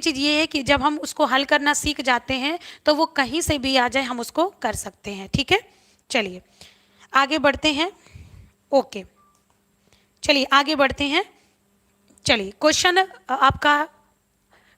चीज़ ये है कि जब हम उसको हल करना सीख जाते हैं तो वो कहीं से भी आ जाए हम उसको कर सकते हैं। ठीक है, चलिए आगे बढ़ते हैं। ओके, चलिए आगे बढ़ते हैं। चलिए क्वेश्चन आपका,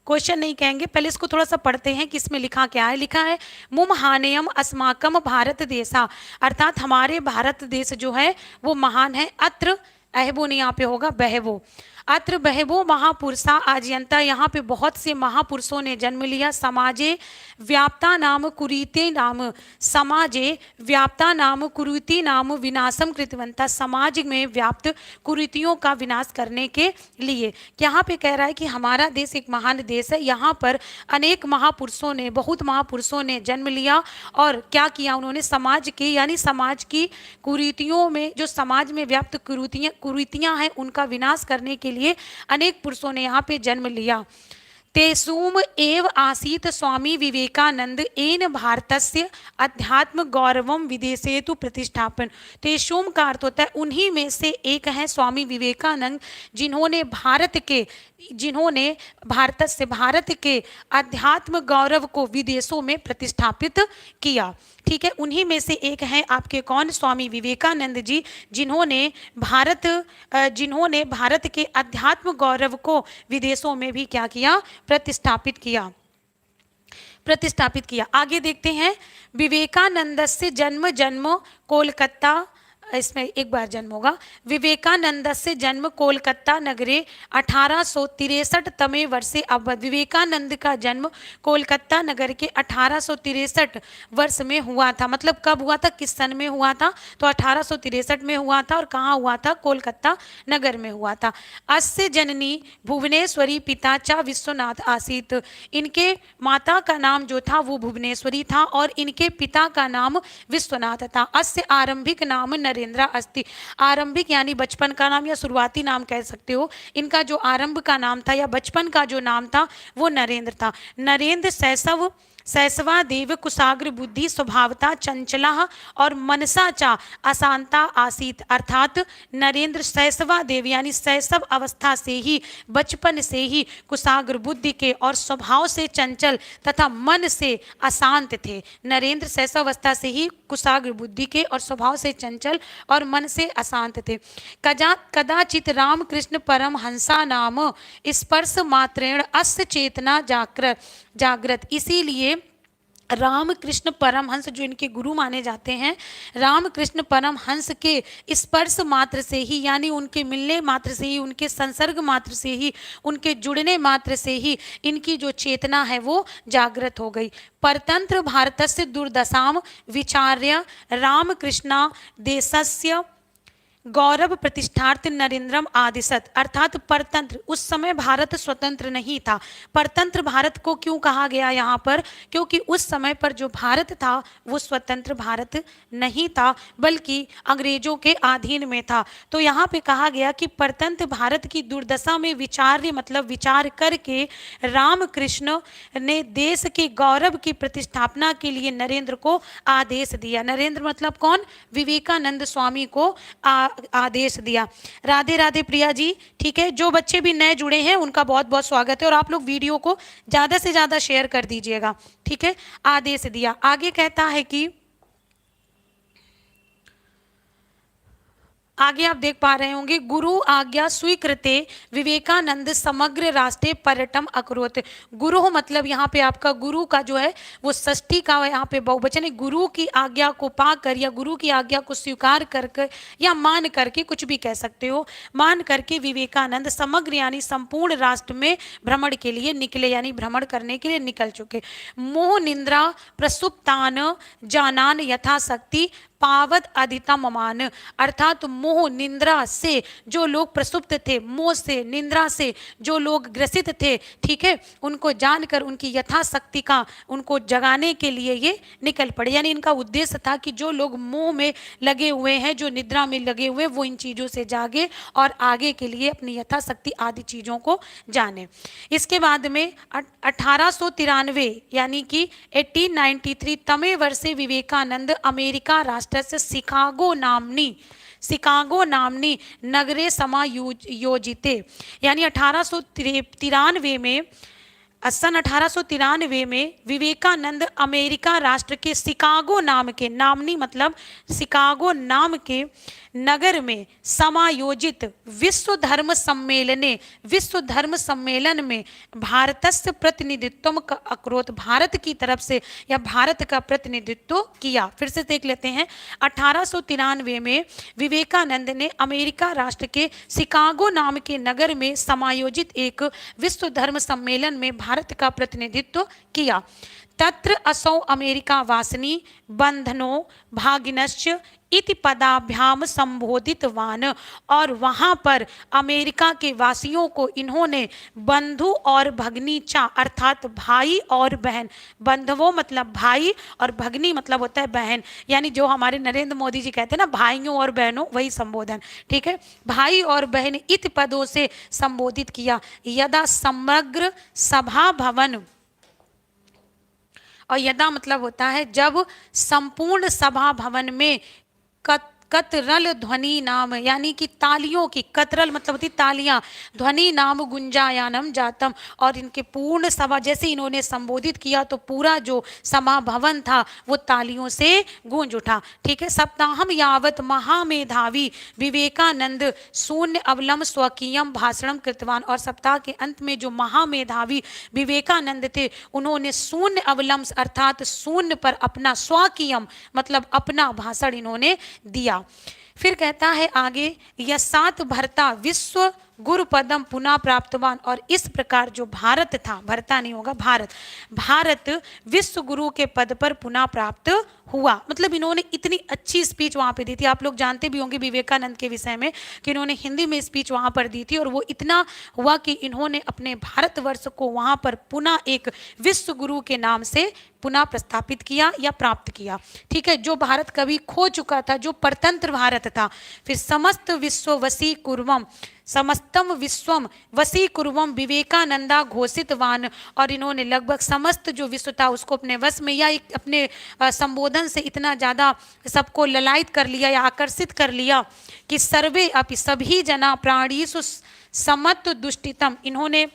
क्वेश्चन नहीं कहेंगे, पहले इसको थोड़ा सा पढ़ते हैं कि इसमें लिखा क्या है। लिखा है मुम हानेयम अस्माकम भारत देशा, अर्थात हमारे भारत देश जो है वो महान है। अत्र, अहबो नहीं यहाँ पे होगा, बहवो। अत्र बहवो महापुरुषा आजयंता, यहाँ पे बहुत से महापुरुषों ने जन्म लिया। समाजे व्याप्ता नाम कुरीते नाम, समाजे व्याप्ता नाम कुरीति नाम विनाशम कृतवंता, समाज में व्याप्त कुरीतियों का विनाश करने के लिए। यहाँ पे कह रहा है कि हमारा देश एक महान देश है, यहाँ पर अनेक महापुरुषों ने, बहुत महापुरुषों ने जन्म लिया और क्या किया उन्होंने, समाज की यानी समाज की कुरीतियों में, जो समाज में व्याप्त कुरीतियां हैं उनका विनाश करने के लिए अनेक पुरुषों ने यहाँ पे जन्म लिया। तेसूम एव आसीत स्वामी विवेकानंद एन भारतस्य अध्यात्म गौरवम विदेशेतु प्रतिष्ठापन। तेसूम का अर्थ होता है उन्हीं में से एक है स्वामी विवेकानंद, जिन्होंने भारत से, भारत के अध्यात्म गौरव को विदेशों में प्रतिष्ठापित किया। ठीक है, उन्हीं में से एक हैं आपके कौन, स्वामी विवेकानंद जी, जिन्होंने भारत के अध्यात्म गौरव को विदेशों में भी क्या किया, प्रतिष्ठापित किया। आगे देखते हैं। विवेकानंद से जन्म कोलकाता, इसमें एक बार जन्म होगा। विवेकानंद से जन्म कोलकाता नगरे 1863 तमे वर्षे अवध। विवेकानंद का जन्म कोलकाता नगर के 1863 वर्ष में हुआ था। मतलब कब हुआ था, किस सन में हुआ था, तो 1863 में हुआ था। और कहाँ हुआ था, कोलकाता नगर में हुआ था। अस्य जननी भुवनेश्वरी पिता चा विश्वनाथ आसीत। इनके माता का नाम जो था वो भुवनेश्वरी था और इनके पिता का नाम विश्वनाथ था। अस्य आरंभिक नाम नरेंद्र अस्ति। आरंभिक यानी बचपन का नाम या शुरुआती नाम कह सकते हो। इनका जो आरंभ का नाम था या बचपन का जो नाम था वो नरेंद्र था। नरेंद्र शैशवा देव कुशाग्र बुद्धि स्वभावता चंचला और मनसा चा अशांता आसीत। अर्थात नरेंद्र शैशवा देव यानी शैशव अवस्था से ही, बचपन से ही कुशाग्र बुद्धि के और स्वभाव से चंचल तथा मन से अशांत थे। नरेंद्र शैशव अवस्था से ही कुशाग्र बुद्धि के और स्वभाव से चंचल और मन से अशांत थे। कदाचित रामकृष्ण परम हंसा नाम स्पर्श मात्रेण अस्य चेतना जागृत। इसीलिए रामकृष्ण परमहंस जो इनके गुरु माने जाते हैं, रामकृष्ण परमहंस के स्पर्श मात्र से ही यानी उनके मिलने मात्र से ही, उनके संसर्ग मात्र से ही, उनके जुड़ने मात्र से ही इनकी जो चेतना है वो जागृत हो गई। परतंत्र भारतस्य दुर्दशाम विचार्य रामकृष्णा देशस्य गौरव प्रतिष्ठार्थ नरेंद्रम आदिशत। अर्थात परतंत्र, उस समय भारत स्वतंत्र नहीं था। परतंत्र भारत को क्यों कहा गया यहाँ पर, क्योंकि उस समय पर जो भारत था वो स्वतंत्र भारत नहीं था बल्कि अंग्रेजों के अधीन में था। तो यहाँ पे कहा गया कि परतंत्र भारत की दुर्दशा में विचार्य मतलब विचार करके रामकृष्ण ने देश के गौरव की प्रतिष्ठापना के लिए नरेंद्र को आदेश दिया। नरेंद्र मतलब कौन, विवेकानंद स्वामी को आदेश दिया। राधे राधे प्रिया जी। ठीक है, जो बच्चे भी नए जुड़े हैं उनका बहुत बहुत स्वागत है और आप लोग वीडियो को ज़्यादा से ज़्यादा शेयर कर दीजिएगा। ठीक है, आदेश दिया। आगे कहता है कि आगे आप देख पा रहे होंगे, गुरु आज्ञा स्वीकृते विवेकानंद समग्र राष्ट्रीय पर्यटन अकरोत। गुरु मतलब यहाँ पे आपका गुरु का जो है वो षष्ठी का यहाँ पे बहुवचन है। गुरु की आज्ञा को पाकर या गुरु की आज्ञा को स्वीकार करके या मान करके, कुछ भी कह सकते हो, मान करके विवेकानंद समग्र यानी संपूर्ण राष्ट्र में भ्रमण के लिए निकले, यानी भ्रमण करने के लिए निकल चुके। मोह निंद्रा प्रसुप्तान जानान यथाशक्ति पावद अधितम मान। अर्थात मोह निंद्रा से जो लोग प्रसुप्त थे, मोह से, निंद्रा से जो लोग ग्रसित थे, ठीक है, उनको जानकर उनकी यथाशक्ति का उनको जगाने के लिए ये निकल पड़े। यानी इनका उद्देश्य था कि जो लोग मोह में लगे हुए हैं, जो निद्रा में लगे हुए, वो इन चीज़ों से जागे और आगे के लिए अपनी यथाशक्ति आदि चीज़ों को जाने। इसके बाद में 1893 यानी कि 1893 तमे वर्षे विवेकानंद अमेरिका राष्ट्र से शिकागो नामनी नगरे समायोजिते। यानी 1893 में सन 1893 में विवेकानंद अमेरिका राष्ट्र के शिकागो नाम के, नामनी मतलब शिकागो नाम के नगर में समायोजित विश्व धर्म सम्मेलन में भारतस्य प्रतिनिधित्व का अक्रोत, भारत की तरफ से या भारत का प्रतिनिधित्व किया। फिर से देख लेते हैं। 1893 में विवेकानंद ने अमेरिका राष्ट्र के शिकागो नाम के नगर में समायोजित एक विश्व धर्म सम्मेलन में भारत का प्रतिनिधित्व किया। तत्र असौ अमेरिका वासिनी बंधनो भागिनश्च इति पदाभ्याम संबोधितवान, और वहां पर अमेरिका के वासियों को इन्होंने बंधु और भगनीचा अर्थात भाई और बहन, बंधुओं मतलब भाई और भगनी मतलब होता है बहन, यानी जो हमारे नरेंद्र मोदी जी कहते हैं ना भाइयों और बहनों, वही संबोधन, ठीक है, भाई और बहन इत पदों से संबोधित किया। यदा समग्र सभा भवन, और यदा मतलब होता है जब संपूर्ण सभा भवन में कतरल ध्वनि नाम, यानी कि तालियों की, कतरल मतलब होती तालियां, ध्वनि नाम गुंजायानम जातम, और इनके पूर्ण सभा जैसे इन्होंने संबोधित किया तो पूरा जो सभा भवन था वो तालियों से गूंज उठा। ठीक है। सप्ताहम यावत महामेधावी विवेकानंद शून्य अवलंब स्वकीयम भाषणम कृतवान, और सप्ताह के अंत में जो महामेधावी विवेकानंद थे उन्होंने शून्य अवलंब अर्थात शून्य पर अपना स्वकीयम मतलब अपना भाषण इन्होंने दिया। फिर कहता है आगे, यसात भरता विश्व गुरु पदम पुनः प्राप्तवान, और इस प्रकार जो भारत था, भरता नहीं होगा भारत विश्व गुरु के पद पर पुनः प्राप्त हुआ। मतलब इन्होंने इतनी अच्छी स्पीच वहां पे दी थी, आप लोग जानते भी होंगे विवेकानंद के विषय में कि इन्होंने हिंदी में स्पीच वहां पर दी थी, और वो इतना हुआ कि इन्होंने अपने भारतवर्ष को वहां पर पुनः एक विश्व गुरु के नाम से पुनः प्रस्थापित किया या प्राप्त किया। ठीक है। जो भारत कभी खो चुका था, जो परतंत्र भारत था। फिर समस्त विश्व वसी कुर्वम, समस्तम विश्वम वसी कुर्वम विवेकानंदा घोषितवान, और इन्होंने लगभग समस्त जो विश्व था उसको अपने वश में या अपने संबोधन से इतना ज़्यादा सबको ललायित कर लिया या आकर्षित कर लिया कि सर्वे अपि सभी जना प्राणीषु समत्व दुष्टितम, इन्होंने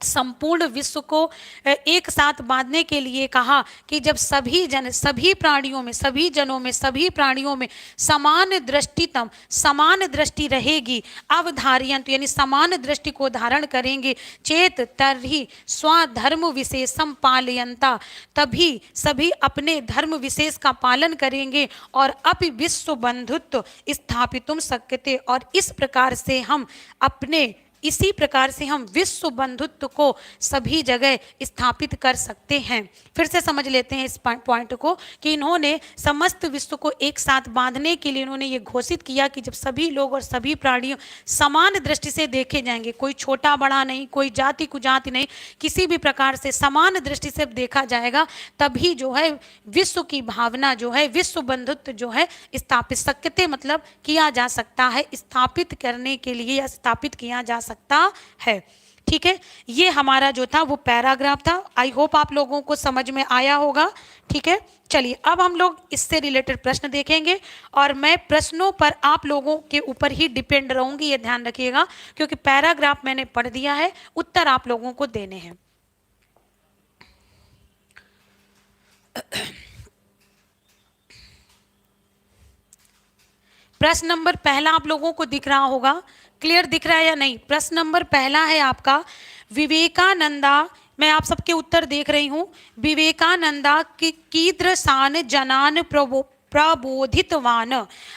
संपूर्ण विश्व को एक साथ बांधने के लिए कहा कि जब सभी जन, सभी प्राणियों में, सभी जनों में, सभी प्राणियों में समान दृष्टितम, समान दृष्टि रहेगी, अवधार्यंत यानी समान दृष्टि को धारण करेंगे, चेत तर्हि स्वधर्म विशेषम पालयंता, तभी सभी अपने धर्म विशेष का पालन करेंगे, और अपि विश्व बंधुत्व स्थापितुम शक्यते, और इस प्रकार से हम अपने, इसी प्रकार से हम विश्व बंधुत्व को सभी जगह स्थापित कर सकते हैं। फिर से समझ लेते हैं इस पॉइंट को कि इन्होंने समस्त विश्व को एक साथ बांधने के लिए इन्होंने ये घोषित किया कि जब सभी लोग और सभी प्राणियों समान दृष्टि से देखे जाएंगे, कोई छोटा बड़ा नहीं, कोई जाति कुजाति नहीं, किसी भी प्रकार से समान दृष्टि से देखा जाएगा, तभी जो है विश्व की भावना जो है, विश्व बंधुत्व जो है स्थापित, शक्यते मतलब किया जा सकता है, स्थापित करने के लिए या स्थापित किया जा सकता है। ठीक है। ये हमारा जो था वो पैराग्राफ था। आई होप आप लोगों को समझ में आया होगा। ठीक है। चलिए अब हम लोग इससे रिलेटेड प्रश्न देखेंगे, और मैं प्रश्नों पर आप लोगों के ऊपर ही डिपेंड रहूंगी, ये ध्यान रखिएगा, क्योंकि पैराग्राफ मैंने पढ़ दिया है, उत्तर आप लोगों को देने हैं। प्रश्न नंबर पहला आप लोगों को दिख रहा होगा, क्लियर दिख रहा है या नहीं? प्रश्न नंबर पहला है आपका, विवेकानंदा, मैं आप सबके उत्तर देख रही हूं, विवेकानंदा की कीदृशान जनान प्रबोधितवान,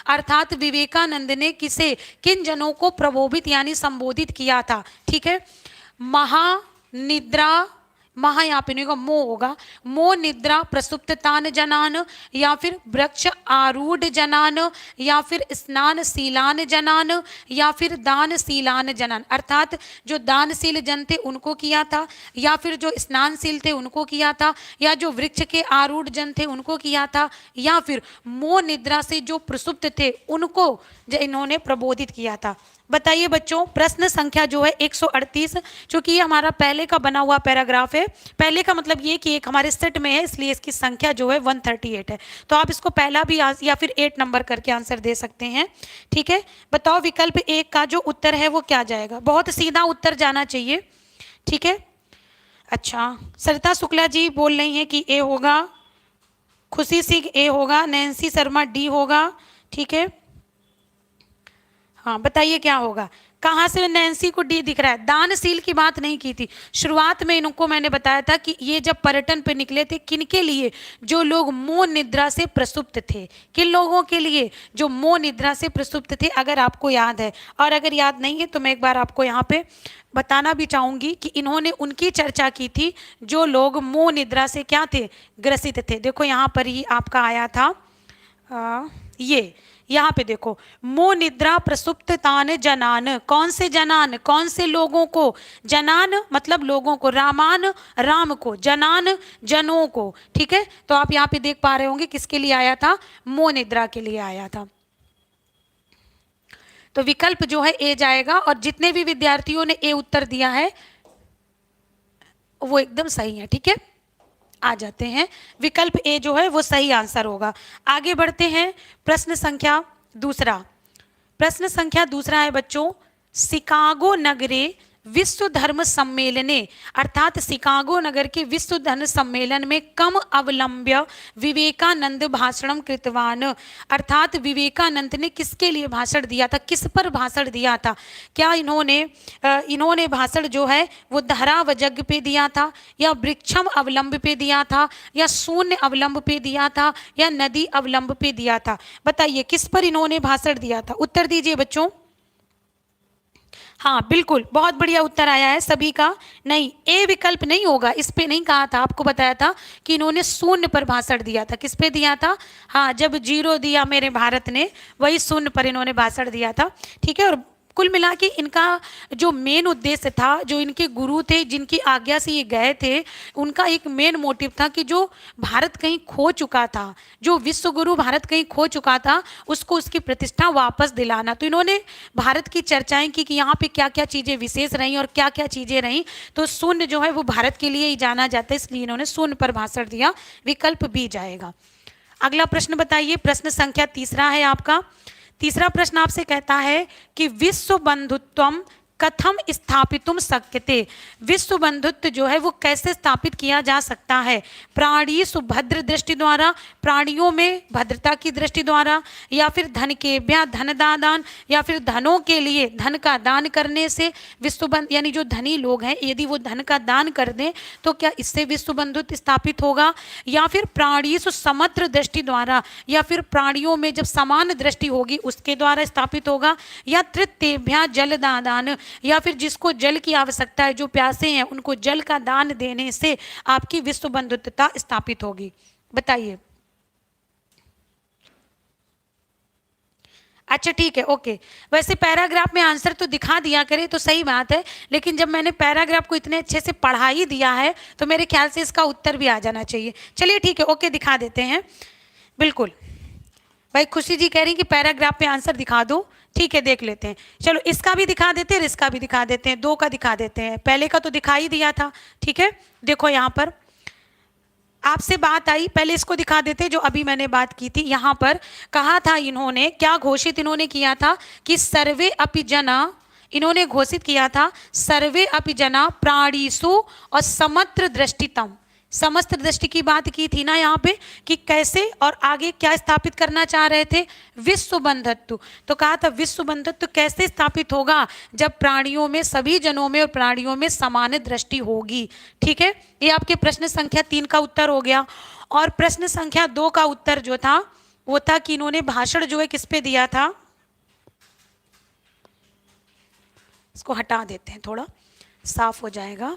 अर्थात विवेकानंद ने किसे, किन जनों को प्रबोधित यानी संबोधित किया था। ठीक है। महानिद्रा, महा यहाँ पे नहीं होगा, मो होगा, मो निद्रा प्रसुप्ततान जनान, या फिर वृक्ष आरूढ़ जनान, या फिर स्नानशीलान जनान, या फिर दानशीलान जनान, अर्थात जो दानशील जन थे उनको किया था, या फिर जो स्नानशील थे उनको किया था, या जो वृक्ष के आरूढ़ जन थे उनको किया था, या फिर मो निद्रा से जो प्रसुप्त थे उनको इन्होंने प्रबोधित किया था। बताइए बच्चों, प्रश्न संख्या जो है 138, चूंकि ये हमारा पहले का बना हुआ पैराग्राफ है, पहले का मतलब ये कि एक हमारे सेट में है, इसलिए इसकी संख्या जो है 138 है, तो आप इसको पहला भी या फिर 8 नंबर करके आंसर दे सकते हैं। ठीक है। बताओ विकल्प 1 का जो उत्तर है वो क्या जाएगा? बहुत सीधा उत्तर जाना चाहिए। ठीक है। अच्छा, सरिता शुक्ला जी बोल रही हैं कि ए होगा, खुशी सिंह ए होगा, नैन्सी शर्मा डी होगा, ठीक है। हाँ बताइए क्या होगा, कहाँ से नैन्सी को डी दिख रहा है? दानशील की बात नहीं की थी शुरुआत में, इनको मैंने बताया था कि ये जब पर्यटन पे निकले थे, किनके लिए? जो लोग मोह निद्रा से प्रसुप्त थे। किन लोगों के लिए? जो मोह निद्रा से प्रसुप्त थे, अगर आपको याद है। और अगर याद नहीं है तो मैं एक बार आपको यहाँ पे बताना भी चाहूंगी कि इन्होंने उनकी चर्चा की थी जो लोग मोह निद्रा से क्या थे? ग्रसित थे। देखो यहाँ पर ही आपका आया था ये, यहाँ पे देखो, मोह निद्रा प्रसुप्त तान जनान, कौन से जनान? कौन से लोगों को? जनान मतलब लोगों को, रामान राम को, जनान जनों को, ठीक है। तो आप यहाँ पे देख पा रहे होंगे किसके लिए आया था? मोह निद्रा के लिए आया था। तो विकल्प जो है ए जाएगा, और जितने भी विद्यार्थियों ने ए उत्तर दिया है वो एकदम सही है, ठीक है। आ जाते हैं, विकल्प ए जो है वो सही आंसर होगा। आगे बढ़ते हैं, प्रश्न संख्या दूसरा। प्रश्न संख्या दूसरा है बच्चों, शिकागो नगरे विश्व धर्म सम्मेलने, अर्थात शिकागो नगर के विश्व धर्म सम्मेलन में कम अवलंब्य विवेकानंद भाषणम कृतवान, अर्थात विवेकानंद ने किसके लिए भाषण दिया था? किस पर भाषण दिया था? क्या इन्होंने भाषण जो है वो धरावजग पे दिया था, या वृक्षम अवलंब पे दिया था, या शून्य अवलंब पे दिया था, या नदी अवलंब पे दिया था? बताइए किस पर इन्होंने भाषण दिया था? उत्तर दीजिए बच्चों। हाँ बिल्कुल, बहुत बढ़िया उत्तर आया है सभी का। नहीं, ए विकल्प नहीं होगा, इस पे नहीं कहा था, आपको बताया था कि इन्होंने शून्य पर भाषण दिया था। किस पे दिया था? हाँ, जब जीरो दिया मेरे भारत ने, वही शून्य पर इन्होंने भाषण दिया था, ठीक है। और कुल मिला के इनका जो मेन उद्देश्य था, जो इनके गुरु थे जिनकी आज्ञा से ये गए थे, उनका एक मेन मोटिव था कि जो भारत कहीं खो चुका था, जो विश्व गुरु भारत कहीं खो चुका था, उसको उसकी प्रतिष्ठा वापस दिलाना। तो इन्होंने भारत की चर्चाएं की कि यहाँ पे क्या क्या चीज़ें विशेष रहीं और क्या क्या चीज़ें रहीं। तो शून्य जो है वो भारत के लिए ही जाना जाता है, इसलिए इन्होंने शून्य पर भाषण दिया। विकल्प बी जाएगा। अगला प्रश्न बताइए, प्रश्न संख्या तीसरा है आपका। तीसरा प्रश्न आपसे कहता है कि विश्व बंधुत्वम कथम स्थापितुम शक्यते, विश्व बंधुत्व जो है वो कैसे स्थापित किया जा सकता है? प्राणी सुभद्र दृष्टि द्वारा, प्राणियों में भद्रता की दृष्टि द्वारा, या फिर धन के ब्या धन दान, या फिर धनों के लिए धन का दान करने से विश्व बंध, यानी जो धनी लोग हैं यदि वो धन का दान कर दें तो क्या इससे विश्व बंधुत्व स्थापित होगा? या फिर प्राणी समत्र दृष्टि द्वारा, या फिर प्राणियों में जब समान दृष्टि होगी उसके द्वारा स्थापित होगा, या तृतीयभ्या जल दान, या फिर जिसको जल की आवश्यकता है, जो प्यासे हैं उनको जल का दान देने से आपकी विश्व बंधुत्वता स्थापित होगी? बताइए। अच्छा ठीक है, ओके। वैसे पैराग्राफ में आंसर तो दिखा दिया करे तो सही बात है, लेकिन जब मैंने पैराग्राफ को इतने अच्छे से पढ़ा ही दिया है तो मेरे ख्याल से इसका उत्तर भी आ जाना चाहिए। चलिए ठीक है, ओके, दिखा देते हैं। बिल्कुल भाई, खुशी जी कह रही कि पैराग्राफ में आंसर दिखा दो, ठीक है, देख लेते हैं। चलो इसका भी दिखा देते हैं, इसका भी दिखा देते हैं, दो का दिखा देते हैं। पहले का तो दिखा ही दिया था, ठीक है। देखो यहाँ पर आपसे बात आई, पहले इसको दिखा देते जो अभी मैंने बात की थी। यहाँ पर कहा था इन्होंने, क्या घोषित इन्होंने किया था कि सर्वे अपि जना, इन्होंने घोषित किया था सर्वे अपि जना प्राणीसु और समत्र दृष्टितम, समस्त दृष्टि की बात की थी ना यहाँ पे, कि कैसे और आगे क्या स्थापित करना चाह रहे थे? विश्व बंधुत्व। तो कहा था विश्व बंधुत्व कैसे स्थापित होगा? जब प्राणियों में, सभी जनों में और प्राणियों में समान दृष्टि होगी, ठीक है। ये आपके प्रश्न संख्या 3 का उत्तर हो गया। और प्रश्न संख्या 2 का उत्तर जो था वो था कि इन्होंने भाषण जो है किस पे दिया था? इसको हटा देते हैं, थोड़ा साफ हो जाएगा।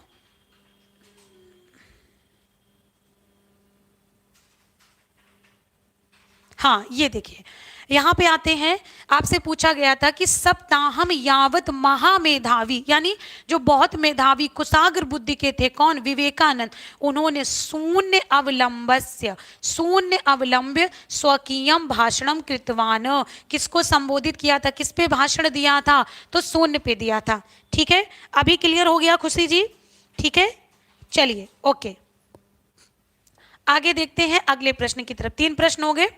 हाँ ये देखिए, यहाँ पे आते हैं, आपसे पूछा गया था कि सप्ताहम यावत महामेधावी, यानी जो बहुत मेधावी कुशाग्र बुद्धि के थे, कौन? विवेकानंद। उन्होंने शून्य अवलंबस्य, शून्य अवलंब्य स्वकीयम भाषणम कृतवान, किसको संबोधित किया था? किस पे भाषण दिया था? तो शून्य पे दिया था, ठीक है। अभी क्लियर हो गया खुशी जी? ठीक है, चलिए ओके, आगे देखते हैं अगले प्रश्न की तरफ। 3 प्रश्न हो गए,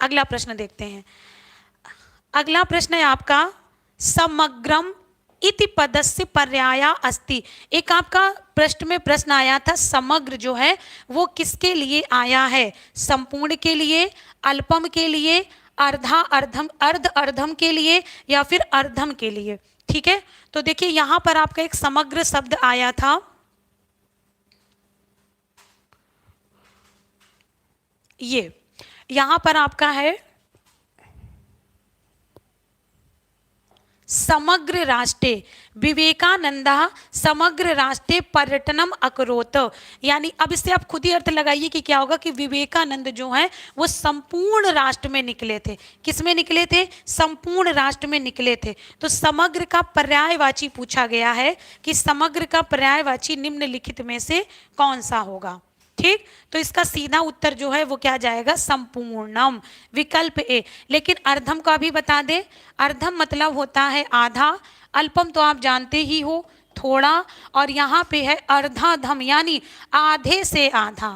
अगला प्रश्न देखते हैं। अगला प्रश्न है आपका, समग्रम इति पदस्य पर्याया अस्ति। एक आपका प्रश्न में प्रश्न आया था समग्र जो है वो किसके लिए आया है, संपूर्ण के लिए, अल्पम के लिए, अर्धा अर्धम अर्ध अर्धम के लिए या फिर अर्धम के लिए। ठीक है, तो देखिए यहां पर आपका एक समग्र शब्द आया था, ये यहां पर आपका है समग्र राष्ट्रे विवेकानंद समग्र राष्ट्रे पर्यटनम अकरोत। यानी अब इससे आप खुद ही अर्थ लगाइए कि क्या होगा कि विवेकानंद जो है वो संपूर्ण राष्ट्र में निकले थे। किस में निकले थे? संपूर्ण राष्ट्र में निकले थे। तो समग्र का पर्यायवाची पूछा गया है कि समग्र का पर्यायवाची निम्नलिखित में से कौन सा होगा। ठीक, तो इसका सीधा उत्तर जो है वो क्या जाएगा? संपूर्णम, विकल्प ए। लेकिन अर्धम का भी बता दें, अर्धम मतलब होता है आधा, अल्पम तो आप जानते ही हो थोड़ा, और यहाँ पे है अर्धाधम यानी आधे से आधा।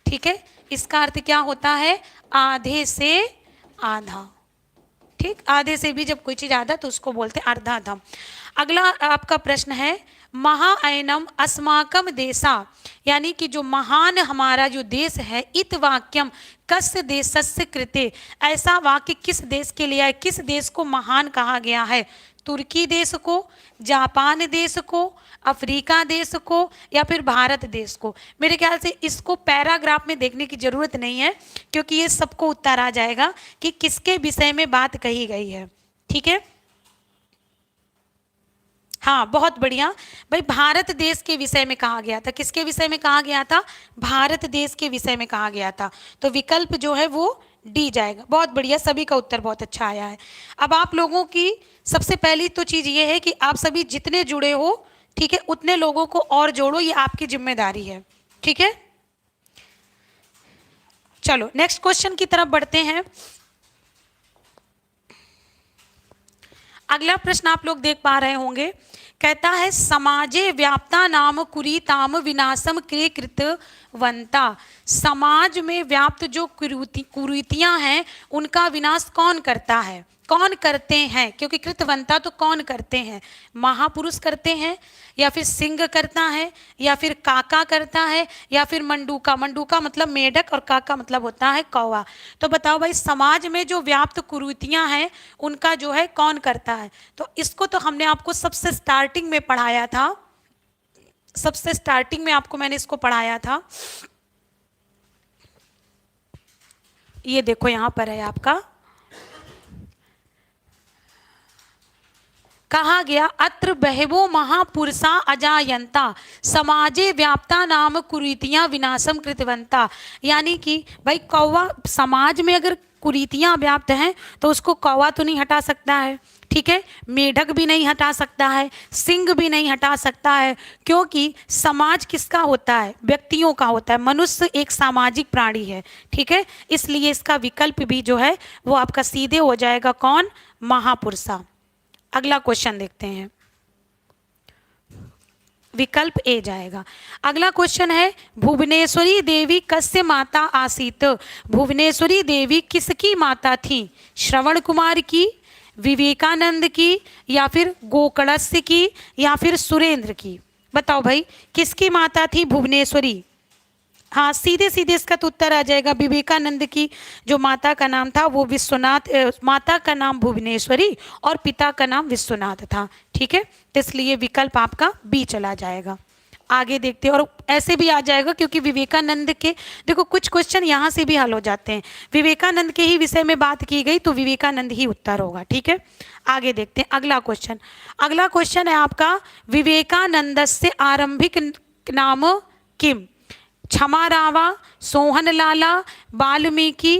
ठीक है, इसका अर्थ क्या होता है? आधे से आधा। ठीक, आधे से भी जब कोई चीज आधा तो उसको बोलते हैं अर्धाधम। अगला आपका प्रश्न है महाअयनम अस्माकम देशा, यानी कि जो महान हमारा जो देश है, इत वाक्यम कस्य देशस्य कृते, ऐसा वाक्य किस देश के लिए है? किस देश को महान कहा गया है? तुर्की देश को, जापान देश को, अफ्रीका देश को या फिर भारत देश को? मेरे ख्याल से इसको पैराग्राफ में देखने की जरूरत नहीं है क्योंकि ये सबको उत्तर आ जाएगा कि किसके विषय में बात कही गई है। ठीक है, हाँ बहुत बढ़िया भाई, भारत देश के विषय में कहा गया था। किसके विषय में कहा गया था? भारत देश के विषय में कहा गया था। तो विकल्प जो है वो डी जाएगा। बहुत बढ़िया, सभी का उत्तर बहुत अच्छा आया है। अब आप लोगों की सबसे पहली तो चीज ये है कि आप सभी जितने जुड़े हो, ठीक है, उतने लोगों को और जोड़ो, ये आपकी जिम्मेदारी है। ठीक है, चलो नेक्स्ट क्वेश्चन की तरफ बढ़ते हैं। अगला प्रश्न आप लोग देख पा रहे होंगे, कहता है समाजे व्याप्ता नाम कुरीताम विनाशम क्रे कृतवंता। समाज में व्याप्त जो कुरीतियां हैं उनका विनाश कौन करता है? कौन करते हैं? क्योंकि कृतवंता तो कौन करते हैं? महापुरुष करते हैं या फिर सिंह करता है या फिर काका करता है या फिर मंडूका। मंडूका मतलब मेढक और काका मतलब होता है कौवा। तो बताओ भाई, समाज में जो व्याप्त कुरीतियां हैं उनका जो है कौन करता है? तो इसको तो हमने आपको सबसे स्टार्टिंग में पढ़ाया था, सबसे स्टार्टिंग में आपको मैंने इसको पढ़ाया था। ये देखो यहां पर है आपका, कहा गया अत्र बहवो महापुरुषा अजायंता समाजे व्याप्ता नाम कुरीतियां विनाशम कृतवंता। यानी कि भाई कौवा, समाज में अगर कुरीतियां व्याप्त हैं तो उसको कौवा तो नहीं हटा सकता है, ठीक है, मेढक भी नहीं हटा सकता है, सिंह भी नहीं हटा सकता है, क्योंकि समाज किसका होता है? व्यक्तियों का होता है। मनुष्य एक सामाजिक प्राणी है। ठीक है, इसलिए इसका विकल्प भी जो है वो आपका सीधे हो जाएगा कौन? महापुरुषा। अगला क्वेश्चन देखते हैं, विकल्प ए जाएगा। अगला क्वेश्चन है भुवनेश्वरी देवी कस्य माता आसीत। भुवनेश्वरी देवी किसकी माता थी? श्रवण कुमार की, विवेकानंद की या फिर गोकर्णस्य की या फिर सुरेंद्र की? बताओ भाई, किसकी माता थी भुवनेश्वरी? हाँ सीधे सीधे इसका तो उत्तर आ जाएगा, विवेकानंद की जो माता का नाम था वो विश्वनाथ, माता का नाम भुवनेश्वरी और पिता का नाम विश्वनाथ था। ठीक है, तो इसलिए विकल्प आपका बी चला जाएगा। आगे देखते हैं, और ऐसे भी आ जाएगा क्योंकि विवेकानंद के देखो कुछ क्वेश्चन यहाँ से भी हल हो जाते हैं। विवेकानंद के ही विषय में बात की गई तो विवेकानंद ही उत्तर होगा। ठीक है, आगे देखते हैं अगला क्वेश्चन। अगला क्वेश्चन है आपका विवेकानंदस्य आरंभिक नाम किम? क्षमारावा, सोहन लाला, वाल्मीकि,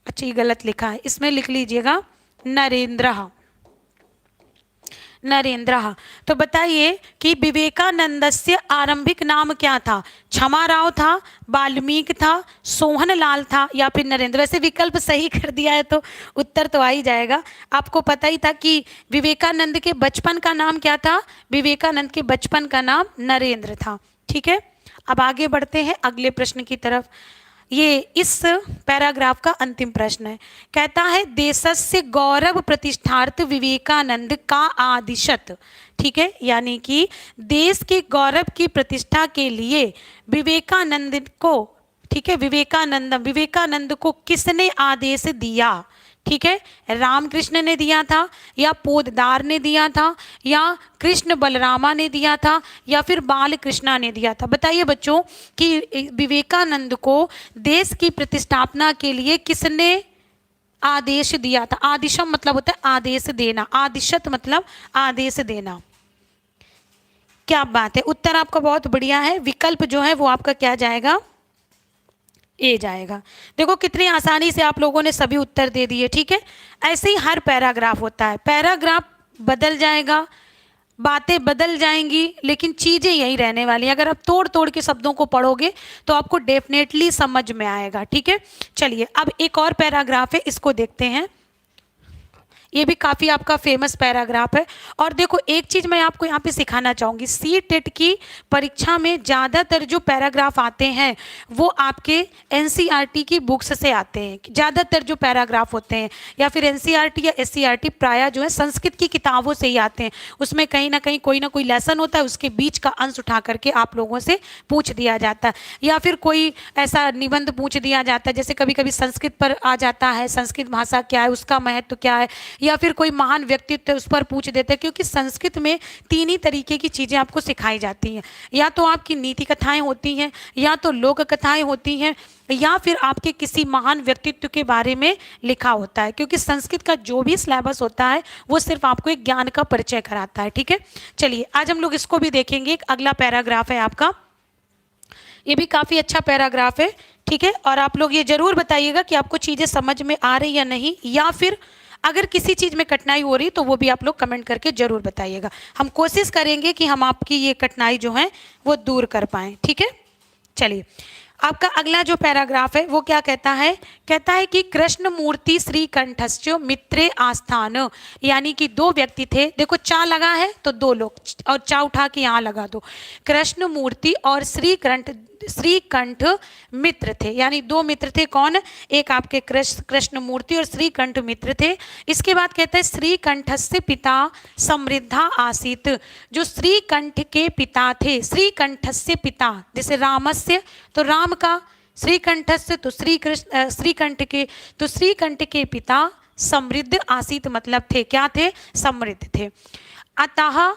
अच्छा ये गलत लिखा है, इसमें लिख लीजिएगा नरेंद्र। नरेंद्र। तो बताइए कि विवेकानंद से आरंभिक नाम क्या था? क्षमाराव था, वाल्मीकि था, सोहन लाल था या फिर नरेंद्र? वैसे विकल्प सही कर दिया है तो उत्तर तो आ ही जाएगा। आपको पता ही था कि विवेकानंद के बचपन का नाम क्या था? विवेकानंद के बचपन का नाम नरेंद्र था। ठीक है, अब आगे बढ़ते हैं अगले प्रश्न की तरफ। ये इस पैराग्राफ का अंतिम प्रश्न है। कहता है देशस्य गौरव प्रतिष्ठार्थ विवेकानंद का आदिशत, ठीक है, यानी कि देश के गौरव की प्रतिष्ठा के लिए विवेकानंद को, ठीक है, विवेकानंद को किसने आदेश दिया? ठीक है, रामकृष्ण ने दिया था, या पोद्दार ने दिया था, या कृष्ण बलरामा ने दिया था, या फिर बाल कृष्णा ने दिया था? बताइए बच्चों कि विवेकानंद को देश की प्रतिष्ठापना के लिए किसने आदेश दिया था? आदिशम मतलब होता है आदेश देना, आदिशत मतलब आदेश देना। क्या बात है, उत्तर आपका बहुत बढ़िया है। विकल्प जो है वो आपका क्या जाएगा? ए जाएगा। देखो कितनी आसानी से आप लोगों ने सभी उत्तर दे दिए। ठीक है, ऐसे ही हर पैराग्राफ होता है, पैराग्राफ बदल जाएगा, बातें बदल जाएंगी, लेकिन चीज़ें यही रहने वाली हैं। अगर आप तोड़ तोड़ के शब्दों को पढ़ोगे तो आपको डेफिनेटली समझ में आएगा। ठीक है, चलिए अब एक और पैराग्राफ है, इसको देखते हैं। ये भी काफ़ी आपका फेमस पैराग्राफ है। और देखो एक चीज़ मैं आपको यहाँ पे सिखाना चाहूँगी, सी-टेट की परीक्षा में ज़्यादातर जो पैराग्राफ आते हैं वो आपके एनसीईआरटी की बुक्स से आते हैं। ज़्यादातर जो पैराग्राफ होते हैं, या फिर एनसीईआरटी या एससीईआरटी प्रायः जो है संस्कृत की किताबों से ही आते हैं। उसमें कहीं ना कोई लेसन होता है, उसके बीच का अंश उठा करके आप लोगों से पूछ दिया जाता है, या फिर कोई ऐसा निबंध पूछ दिया जाता है। जैसे कभी कभी संस्कृत पर आ जाता है, संस्कृत भाषा क्या है, उसका महत्व क्या है, या फिर कोई महान व्यक्तित्व उस पर पूछ देते हैं। क्योंकि संस्कृत में तीन ही तरीके की चीज़ें आपको सिखाई जाती हैं, या तो आपकी नीति कथाएं होती हैं, या तो लोक कथाएं होती हैं, या फिर आपके किसी महान व्यक्तित्व के बारे में लिखा होता है। क्योंकि संस्कृत का जो भी सिलेबस होता है वो सिर्फ आपको एक ज्ञान का परिचय कराता है। ठीक है, चलिए आज हम लोग इसको भी देखेंगे। एक अगला पैराग्राफ है आपका, ये भी काफ़ी अच्छा पैराग्राफ है। ठीक है, और आप लोग ये जरूर बताइएगा कि आपको चीज़ें समझ में आ रही या नहीं, या फिर अगर किसी चीज़ में कठिनाई हो रही तो वो भी आप लोग कमेंट करके जरूर बताइएगा। हम कोशिश करेंगे कि हम आपकी ये कठिनाई जो है वो दूर कर पाएँ। ठीक है, चलिए आपका अगला जो पैराग्राफ है वो क्या कहता है? कहता है कि कृष्ण मूर्ति श्रीकंठस्य मित्रे आस्थान, यानी कि दो व्यक्ति थे। देखो चा लगा है तो दो लोग, और चा उठा के यहाँ लगा दो। कृष्ण मूर्ति और श्रीकंठ मित्र थे, यानी दो मित्र थे। कौन? एक आपके कृष्ण मूर्ति और श्रीकंठ मित्र थे। इसके बाद कहते हैं श्रीकंठस्य पिता समृद्धा आसीत, जो श्रीकंठ के पिता थे, श्रीकंठस्य पिता जैसे रामस्य तो राम का, श्रीकंठस्य तो श्रीकंठ के पिता समृद्ध आसीत मतलब थे, क्या थे? समृद्ध थे। अतः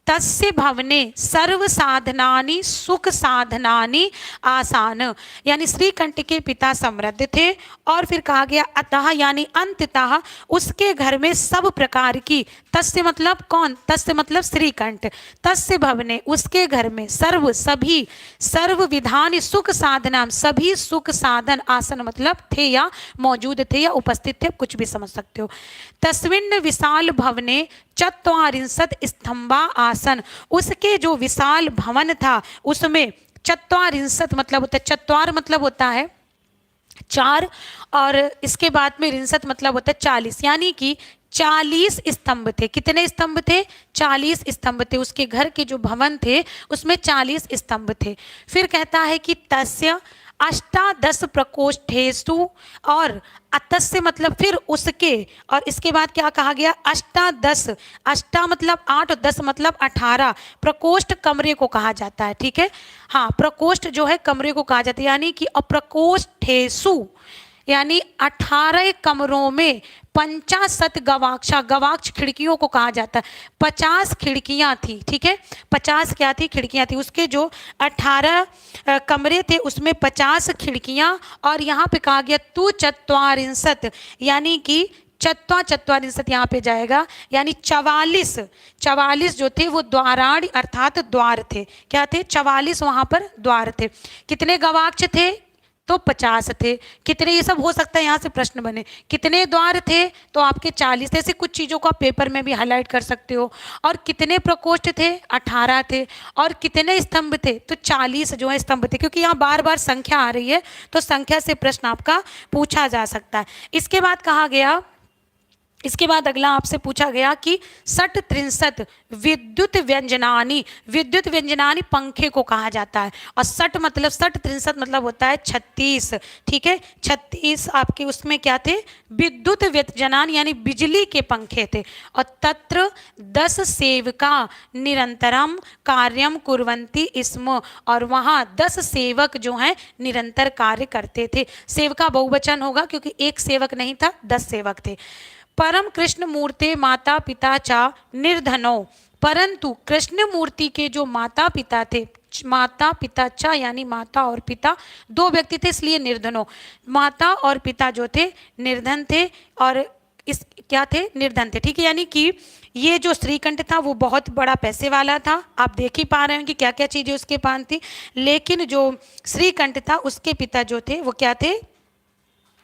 तस्य भवने सर्व साधनानि सुख साधनानि आसान, यानी श्रीकंठ के पिता समृद्ध थे। और फिर कहा गया अतः यानी अंततः उसके घर में सब प्रकार की, तस्य मतलब कौन? तस्य मतलब श्रीकंठ, तस्य भवने उसके घर में सभी सर्व विधान सुख साधना, सभी सुख साधन, आसन मतलब थे या मौजूद थे या उपस्थित थे, कुछ भी समझ सकते हो। तस्मिन् विशाल भवने 44 स्तंभा आसन, उसके जो विशाल भवन था उसमें 44 मतलब होता है, चत्वार मतलब होता है चार, और इसके बाद में रिंसत मतलब होता है 40, यानी कि 40 स्तंभ थे। कितने स्तंभ थे? 40 स्तंभ थे। उसके घर के जो भवन थे उसमें 40 स्तंभ थे। फिर कहता है कि तस्य अष्टादश प्रकोष्ठेषु, और अतस्य मतलब फिर उसके, और इसके बाद क्या कहा गया? अष्टादश, अष्टा मतलब 8 और 10 मतलब 18, प्रकोष्ठ कमरे को कहा जाता है। ठीक है, हाँ प्रकोष्ठ जो है कमरे को कहा जाता है, यानी कि अप्रकोष्ठेषु यानी 18 कमरों में 50 गवाक्षा, गवाक्ष खिड़कियों को कहा जाता है। 50 खिड़कियां थी। ठीक है, 50 क्या थी? खिड़कियां थी। उसके जो 18 कमरे थे उसमें 50 खिड़कियां, और यहाँ पे कहा गया तु 44, यानी कि चत्वारिंशत यहाँ पे जाएगा, यानी 44 जो थे वो द्वाराणी अर्थात द्वार थे। क्या थे? 44 वहाँ पर द्वार थे। कितने गवाक्ष थे? तो 50 थे। कितने, ये सब हो सकता है यहाँ से प्रश्न बने। कितने द्वार थे? तो आपके 40 थे। ऐसे कुछ चीज़ों को आप पेपर में भी हाईलाइट कर सकते हो। और कितने प्रकोष्ठ थे? 18 थे। और कितने स्तंभ थे? तो 40 जो है स्तंभ थे। क्योंकि यहाँ बार बार संख्या आ रही है तो संख्या से प्रश्न आपका पूछा जा सकता है। इसके बाद कहा गया इसके बाद अगला आपसे पूछा गया कि सट त्रिंसत विद्युत व्यंजनानी, विद्युत व्यंजनानी पंखे को कहा जाता है, और सट मतलब सट त्रिंसत मतलब होता है 36, ठीक है। 36 आपके उसमें क्या थे, विद्युत व्यंजनान यानी बिजली के पंखे थे। और तत्र 10 सेवका निरंतरम कार्यम कुर्वन्ति स्म, और वहाँ 10 सेवक जो हैं निरंतर कार्य करते थे। सेवका बहुवचन होगा क्योंकि एक सेवक नहीं था, 10 सेवक थे। परम कृष्ण मूर्ते माता पिता चा निर्धनो, परंतु कृष्ण मूर्ति के जो माता पिता थे, माता पिता चा यानी माता और पिता, दो व्यक्ति थे इसलिए निर्धनो, माता और पिता जो थे निर्धन थे, और इस क्या थे, निर्धन थे, ठीक है। यानी कि ये जो श्रीकंठ था वो बहुत बड़ा पैसे वाला था, आप देख ही पा रहे हैं कि क्या क्या चीजें उसके पास थी, लेकिन जो श्रीकंठ था उसके पिता जो थे वो क्या थे,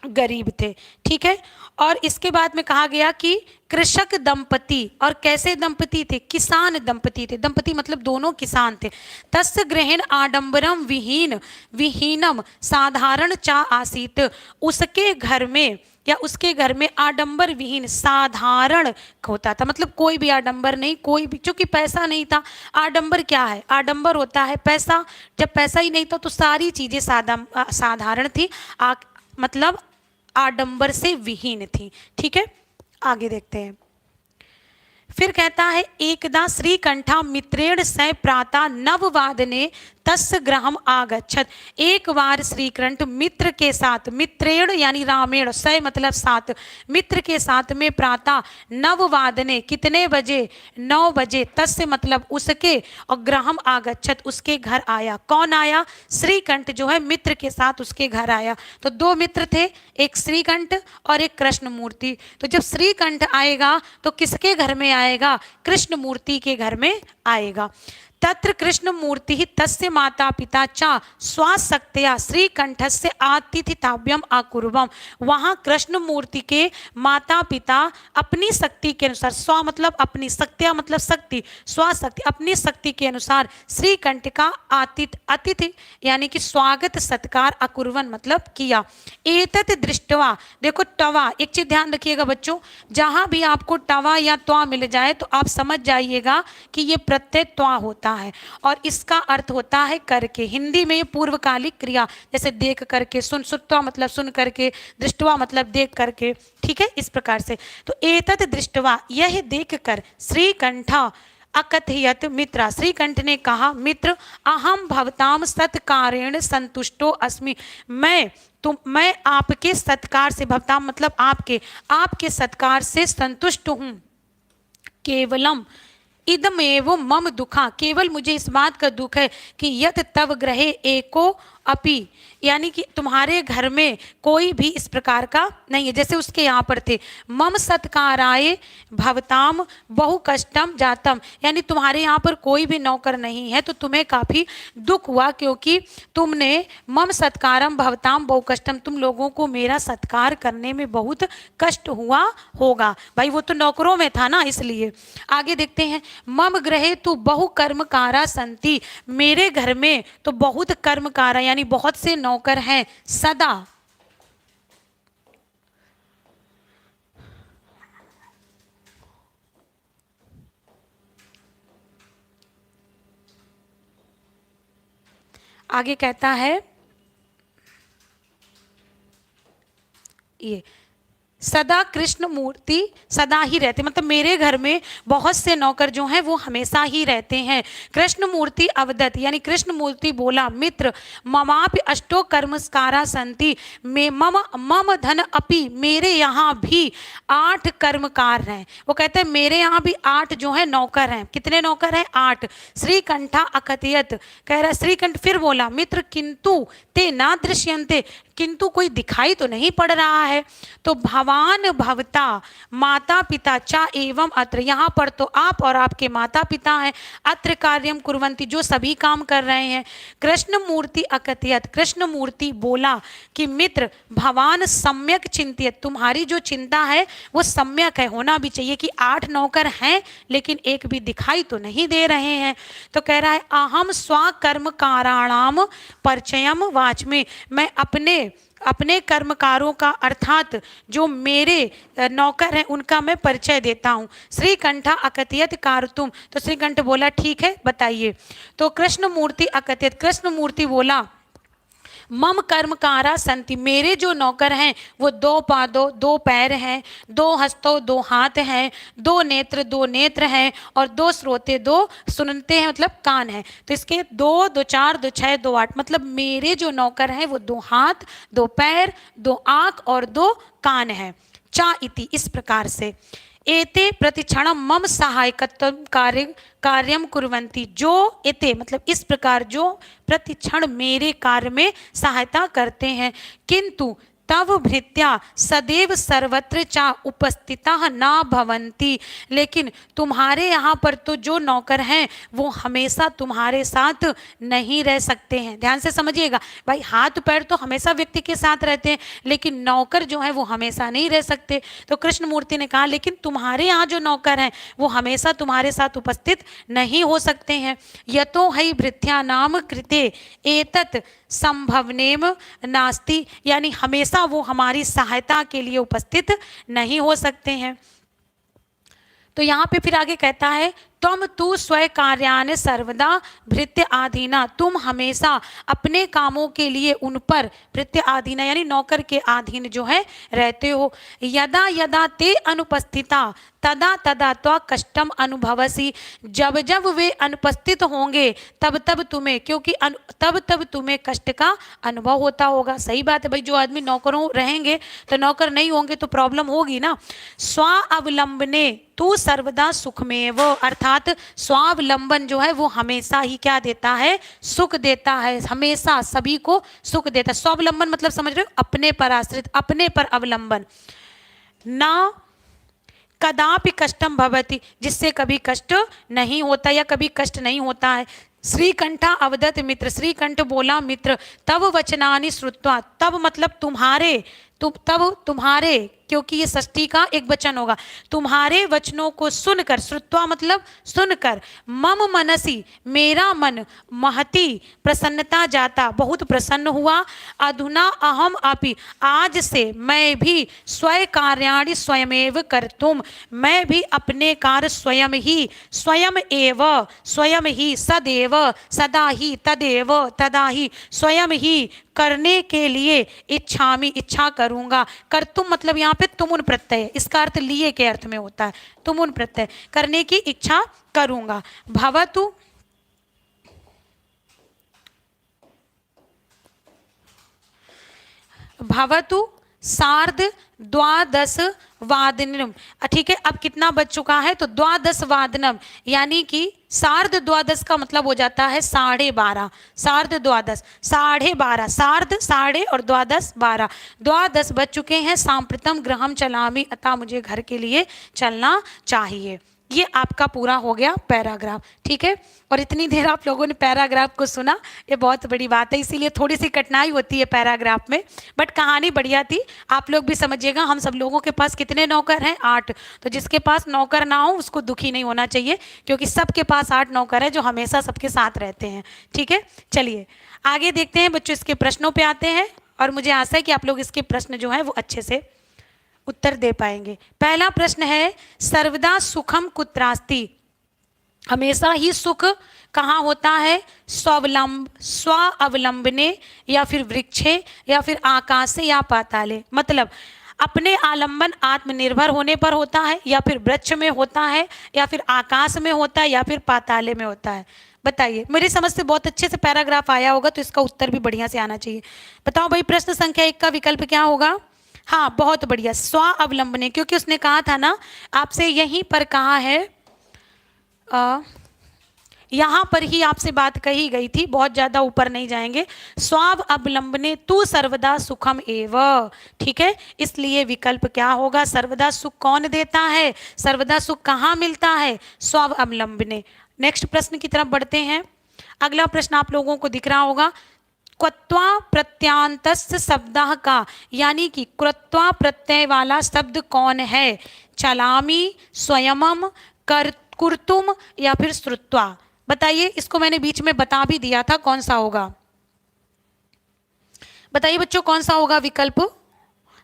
गरीब थे, ठीक है। और इसके बाद में कहा गया कि कृषक दंपति, और कैसे दंपति थे, किसान दंपति थे, दंपति मतलब दोनों किसान थे। तस्य ग्रहण आडंबरम विहीन विहीनम साधारण चा आसीत, उसके घर में या उसके घर में आडंबर विहीन साधारण होता था, मतलब कोई भी आडंबर नहीं, कोई भी, क्योंकि पैसा नहीं था। आडंबर क्या है, आडंबर होता है पैसा, जब पैसा ही नहीं था तो सारी चीजें साधारण थी, मतलब आडंबर से विहीन थी, ठीक है। आगे देखते हैं। फिर कहता है एकदा श्रीकंठा मित्रेण सह प्रातः नववादने तस्य ग्रहम आगच्छत, एक बार श्रीकंठ मित्र के साथ, मित्रेण यानी रामेण, सह मतलब साथ, मित्र के साथ में प्रातः नववादने कितने बजे, 9 बजे, तस्य मतलब उसके, और ग्रहम आगच्छत उसके घर आया। कौन आया, श्रीकंठ जो है मित्र के साथ उसके घर आया। तो 2 मित्र थे, एक श्रीकंठ और एक कृष्ण मूर्ति। तो जब श्रीकंठ आएगा तो किसके घर में आएगा, कृष्ण मूर्ति के घर में आएगा। तत्र कृष्ण मूर्ति ही तस्य माता पिता चा स्वाशक्त्या श्रीकंठस्य आतिथिताभ्यम अकुर्वम, वहां कृष्ण मूर्ति के माता पिता अपनी शक्ति के अनुसार, स्व मतलब अपनी, शक्त्या मतलब शक्ति, स्वशक्ति अपनी शक्ति के अनुसार श्रीकंठ का अतिथि यानी कि स्वागत सत्कार अकुर्वन मतलब किया। एतत् दृष्टवा, देखो टवा, एक चीज ध्यान रखिएगा बच्चों, जहां भी आपको टवा या त्वा मिल जाए तो आप समझ जाइएगा कि ये प्रत्यय त्वा होता है, और इसका अर्थ होता है करके। हिंदी में ये पूर्वकालिक क्रिया, जैसे देख करके, सुनत्वा मतलब सुन करके, दृष्टवा मतलब देख करके, ठीक है, इस प्रकार से। तो एतत् दृष्टवा, यह देख कर, श्रीकंठा अकथयत मित्रा, श्रीकंठ ने कहा मित्र, अहम भवताम सत्कारेण संतुष्टो अस्मि, मैं आपके सत्कार से, भवताम मतलब आपके सत्कार से संतुष्ट हूं। केवलम इदमेव मम दुखा, केवल मुझे इस बात का दुख है कि यत तव ग्रहे एको अपि, यानी कि तुम्हारे घर में कोई भी इस प्रकार का नहीं है, जैसे उसके यहाँ पर थे मम सत्काराय भवताम बहु कष्टम जातम, यानी तुम्हारे यहाँ पर कोई भी नौकर नहीं है तो तुम्हें काफी दुख हुआ, क्योंकि तुमने मम सत्कारम भवताम बहु कष्टम, तुम लोगों को मेरा सत्कार करने में बहुत कष्ट हुआ होगा। भाई वो तो नौकरों में था ना, इसलिए। आगे देखते हैं। मम ग्रहे तो बहु कर्मकारा संति, मेरे घर में तो बहुत कर्मकारा यानी बहुत से नौकर हैं सदा। आगे कहता है ये सदा कृष्ण मूर्ति सदा ही रहते, मतलब मेरे घर में बहुत से नौकर जो हैं वो हमेशा ही रहते हैं। कृष्ण मूर्ति अवदत यानी कृष्ण मूर्ति बोला मित्र, ममापि अष्टो कर्मस्कारा संति, में मम धन अपि, मेरे यहाँ भी 8 कर्मकार हैं। वो कहते हैं मेरे यहाँ भी 8 जो है नौकर हैं। कितने नौकर हैं, 8। श्रीकंठा अकथयत, कह रहा श्रीकंठ फिर बोला मित्र, किंतु ते ना दृश्यन्ते, किंतु कोई दिखाई तो नहीं पड़ रहा है। तो भवान भवता माता पिता चा एवं अत्र, यहाँ पर तो आप और आपके माता पिता हैं, अत्र कार्यम कुर्वन्ति जो सभी काम कर रहे हैं। कृष्ण मूर्ति अकथयत, कृष्ण मूर्ति बोला कि मित्र भवान सम्यक चिंतित, तुम्हारी जो चिंता है वो सम्यक है, होना भी चाहिए कि 8 नौकर हैं लेकिन एक भी दिखाई तो नहीं दे रहे हैं। तो कह रहा है अहम स्वकर्म काराणाम परिचयम वाच में, मैं अपने अपने कर्मकारों का अर्थात जो मेरे नौकर हैं उनका मैं परिचय देता हूँ। श्रीकंठा अकथयत कारतुम, तो श्रीकंठ बोला ठीक है बताइए। तो कृष्णमूर्ति अकथयत, कृष्णमूर्ति बोला मम कर्मकारा संति, मेरे जो नौकर हैं वो दो पादों दो पैर हैं, दो हस्तों दो हाथ हैं, दो नेत्र हैं, और दो श्रोते दो सुनते हैं मतलब कान हैं। तो इसके दो दो चार दो छः दो आठ, मतलब मेरे जो नौकर हैं वो दो हाथ दो पैर दो आँख और दो कान हैं। चा इति, इस प्रकार से। एते प्रतिक्षणम मम सहायकत्व कार्यम कुर्वन्ति, जो एते मतलब इस प्रकार जो प्रतिक्षण मेरे कार्य में सहायता करते हैं। किंतु तव भृत्या सदैव सर्वत्र चा उपस्थिता ना भवन्ति, लेकिन तुम्हारे यहाँ पर तो जो नौकर हैं वो हमेशा तुम्हारे साथ नहीं रह सकते हैं। ध्यान से समझिएगा भाई, हाथ पैर तो हमेशा व्यक्ति के साथ रहते हैं, लेकिन नौकर जो है वो हमेशा नहीं रह सकते। तो कृष्णमूर्ति ने कहा लेकिन तुम्हारे यहाँ जो नौकर हैं वो हमेशा तुम्हारे साथ उपस्थित नहीं हो सकते हैं। यतो है भृत्या नाम कृते एतत् संभवनेम नास्ति, यानी हमेशा वो हमारी सहायता के लिए उपस्थित नहीं हो सकते हैं। तो यहाँ पे फिर आगे कहता है तुम तू स्वय कार्यान सर्वदा भृत्य आधीना, तुम हमेशा अपने कामों के लिए उन पर भृत्य आधीना यानी नौकर के अधीन जो है रहते हो। यदा यदा ते अनुपस्थिता तदा तदा त्वा कष्टम अनुभवसी, जब जब वे अनुपस्थित होंगे तब तब तुम्हें, क्योंकि तब तब तुम्हें कष्ट का अनुभव होता होगा। सही बात है भाई, जो आदमी नौकरों रहेंगे तो नौकर नहीं होंगे तो प्रॉब्लम होगी ना। स्वावलंबने तू सर्वदा सुखमेव, अर्थात स्वावलंबन जो है वो हमेशा ही क्या देता है, सुख देता है, हमेशा सभी को सुख देता है। स्वावलंबन मतलब समझ रहे हो, अपने पर आश्रित, अपने पर अवलंबन। ना कदापि कष्टम भवति, जिससे कभी कष्ट नहीं होता या कभी कष्ट नहीं होता है। श्रीकंठा अवदत मित्र, श्रीकंठ बोला मित्र, तब वचनानि श्रुत्वा, तब मतलब तुम्हारे, तब तुम्हारे, क्योंकि ये षष्ठी का एक वचन होगा, तुम्हारे वचनों को सुनकर, श्रुत्वा मतलब सुनकर, मम मनसी मेरा मन, महती प्रसन्नता जाता बहुत प्रसन्न हुआ। अधुना अहम अपि, आज से मैं भी स्वय कार्याणि स्वयमेव कर्तुम, मैं भी अपने कार्य स्वयं ही सदैव सदा ही तदेव तदा ही स्वयं ही करने के लिए इच्छामि इच्छा करूंगा। कर्तुम मतलब यहाँ पे तुमुन प्रत्यय, इसका अर्थ लिए के अर्थ में होता है, तुमुन प्रत्यय, करने की इच्छा करूंगा। भवतु भवतु सार्ध द्वादश वादनम, ठीक है। अब कितना बज चुका है, तो द्वादश वादनम यानी कि सार्ध द्वादश का मतलब हो जाता है 12:30, सार्ध द्वादश 12:30, सार्ध साढ़े और द्वादश 12, द्वादश बज चुके हैं। सांप्रतम गृहम चलामी, अतः मुझे घर के लिए चलना चाहिए। ये आपका पूरा हो गया पैराग्राफ, ठीक है। और इतनी देर आप लोगों ने पैराग्राफ को सुना, ये बहुत बड़ी बात है, इसीलिए थोड़ी सी कठिनाई होती है पैराग्राफ में, बट कहानी बढ़िया थी। आप लोग भी समझिएगा, हम सब लोगों के पास कितने नौकर हैं, 8। तो जिसके पास नौकर ना हो उसको दुखी नहीं होना चाहिए, क्योंकि सबके पास 8 नौकर है जो हमेशा सबके साथ रहते हैं, ठीक है। चलिए आगे देखते हैं बच्चों, इसके प्रश्नों पर आते हैं, और मुझे आशा है कि आप लोग इसके प्रश्न जो है वो अच्छे से उत्तर दे पाएंगे। पहला प्रश्न है, सर्वदा सुखम कुत्रास्ति, हमेशा ही सुख कहाँ होता है, स्वावलंबने या फिर वृक्षे या फिर आकाशे या पाताले, मतलब अपने आलंबन आत्मनिर्भर होने पर होता है, या फिर वृक्ष में होता है, या फिर आकाश में होता है, या फिर पाताले में होता है। बताइए, मेरी समझ से बहुत अच्छे से पैराग्राफ आया होगा, तो इसका उत्तर भी बढ़िया से आना चाहिए। बताओ भाई, प्रश्न संख्या 1 का विकल्प क्या होगा। हाँ बहुत बढ़िया, स्वावलंबने, क्योंकि उसने कहा था ना आपसे, यहीं पर कहा है, यहाँ पर ही आपसे बात कही गई थी, बहुत ज्यादा ऊपर नहीं जाएंगे। स्वावलंबने तू सर्वदा सुखम एव, ठीक है। इसलिए विकल्प क्या होगा, सर्वदा सुख कौन देता है, सर्वदा सुख कहाँ मिलता है, स्वावलंबने। नेक्स्ट प्रश्न की तरफ बढ़ते हैं। अगला प्रश्न आप लोगों को दिख रहा होगा, कृत्वा प्रत्यांतस्थ शब्द का, यानी कि कृत्वा प्रत्यय वाला शब्द कौन है, चलामी, स्वयमम, कुर्तुम या फिर श्रुत्वा। बताइए, इसको मैंने बीच में बता भी दिया था कौन सा होगा। बताइए बच्चों कौन सा होगा विकल्प?